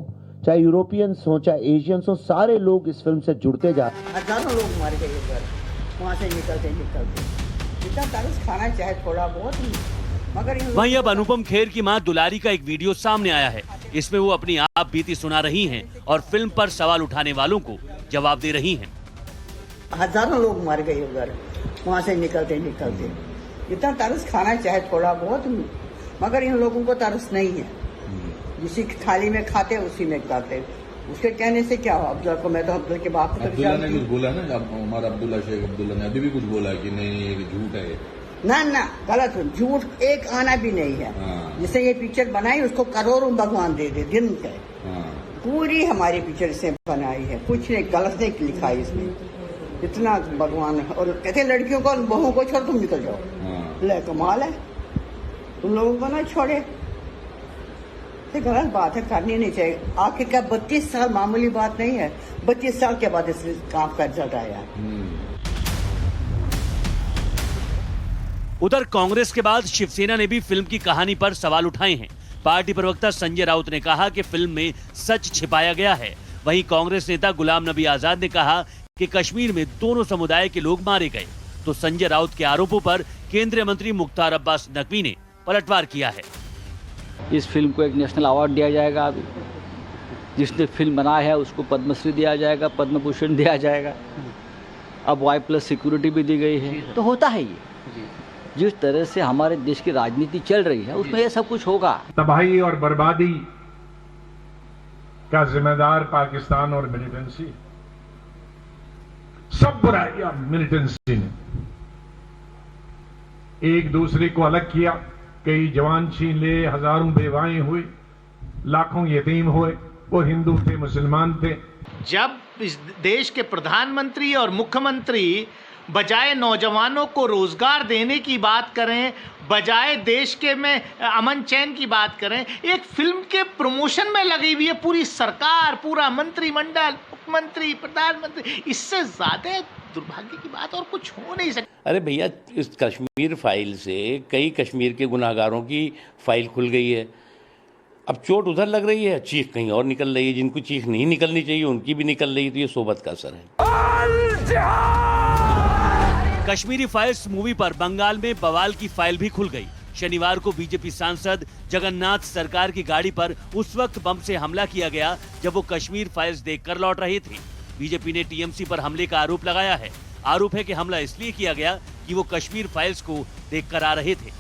चाहे यूरोपियंस हो, चाहे एशियंस हो, सारे लोग इस फिल्म से जुड़ते जा रहे हैं। हजारों लोग मर गए उधर, वहाँ से निकलते जितना तरस खाना चाहे थोड़ा बहुत ही, मगर वहीं अब अनुपम खेर की मां दुलारी का एक वीडियो सामने आया है। इसमें वो अपनी आप बीती सुना रही हैं और फिल्म पर सवाल उठाने वालों को जवाब दे रही हैं। हजारों लोग मर गए उधर, वहाँ से निकलते जितना तरस खाना चाहे थोड़ा बहुत, मगर इन लोगों को तरस नहीं है। जिसी थाली में खाते उसी में खाते। उसके कहने से क्या हो? अब्दुल्ला को, मैं तो अब्दुल्ला के बाप को अब्दुल्ला ने कुछ बोला ना, हमारा अब्दुल्ला शेख अब्दुल्ला ने अभी भी कुछ बोला कि नहीं ये झूठ है। ना गलत, झूठ एक आना भी नहीं है। जिसे ये पिक्चर बनाई उसको करोड़ों भगवान दे दे दिन के। पूरी हमारी पिक्चर से बनाई है, कुछ नहीं गलत नहीं लिखा है इसमें। इतना भगवान है। और कहते लड़कियों को बहुओं को छोड़ तुम निकल जाओ। ले कमाल है, तुम लोगों को ना छोड़े। ये गलत बात है, करनी नहीं चाहिए। आखिर का 32 साल मामूली बात नहीं है। 32 साल के बाद इस काम का रिजल्ट आया। उधर कांग्रेस के बाद शिवसेना ने भी फिल्म की कहानी पर सवाल उठाए हैं। पार्टी प्रवक्ता संजय राउत ने कहा कि फिल्म में सच छिपाया गया है। वहीं कांग्रेस नेता गुलाम नबी आजाद ने कहा कि कश्मीर में दोनों समुदाय के लोग मारे गए। तो संजय राउत के आरोपों पर केंद्रीय मंत्री मुख्तार अब्बास नकवी ने पलटवार किया है। इस फिल्म को एक नेशनल अवार्ड दिया जाएगा। अभी जिसने फिल्म बनाया है उसको पद्मश्री दिया जाएगा, पद्म भूषण दिया जाएगा। अब Y+ सिक्योरिटी भी दी गई है। तो होता है ये, जिस तरह से हमारे देश की राजनीति चल रही है उसमें ये सब कुछ होगा। तबाही और बर्बादी का जिम्मेदार पाकिस्तान और मिलिटेंसी, सब बुराइयां मिलिटेंसी ने एक दूसरे को अलग किया। कई जवान छीन लिए, हजारों बेवाएं हुई, लाखों यतीम हुए। वो हिंदू थे, मुसलमान थे। जब इस देश के प्रधानमंत्री और मुख्यमंत्री बजाय नौजवानों को रोजगार देने की बात करें, बजाय देश के में अमन चैन की बात करें, एक फिल्म के प्रमोशन में लगी हुई है पूरी सरकार, पूरा मंत्रिमंडल, मुख्यमंत्री, प्रधानमंत्री। इससे ज्यादा दुर्भाग्य की बात और कुछ हो नहीं सकती। अरे भैया, इस कश्मीर फाइल से कई कश्मीर के गुनाहगारों की फाइल खुल गई है। अब चोट उधर लग रही है, चीख कहीं और निकल रही है। जिनको चीख नहीं निकलनी चाहिए उनकी भी निकल रही है, तो ये सोबत का असर है। कश्मीरी फाइल्स मूवी पर बंगाल में बवाल की फाइल भी खुल गई। शनिवार को बीजेपी सांसद जगन्नाथ सरकार की गाड़ी पर उस वक्त बम से हमला किया गया जब वो कश्मीर फाइल्स देखकर लौट रहे थे। बीजेपी ने टीएमसी पर हमले का आरोप लगाया है। आरोप है कि हमला इसलिए किया गया कि वो कश्मीर फाइल्स को देखकर आ रहे थे।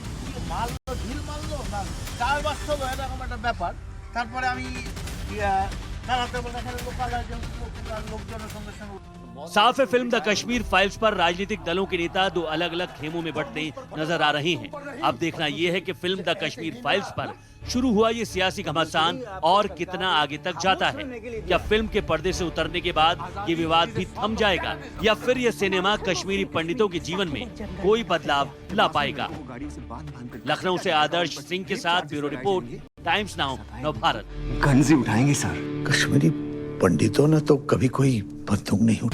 साफ है, फिल्म द कश्मीर फाइल्स पर राजनीतिक दलों के नेता दो अलग अलग खेमों में बंटते नजर आ रहे हैं। अब देखना यह है कि फिल्म द कश्मीर फाइल्स पर शुरू हुआ ये सियासी घमासान और कितना आगे तक जाता है। क्या फिल्म के पर्दे से उतरने के बाद ये विवाद भी थम जाएगा या फिर ये सिनेमा कश्मीरी पंडितों के जीवन में कोई बदलाव ला पाएगा? लखनऊ से आदर्श सिंह के साथ bureau report, times now Navbharat. गंजी उठाएंगे सर। कश्मीरी पंडितों ने तो कभी कोई बंदूक नहीं उठाई।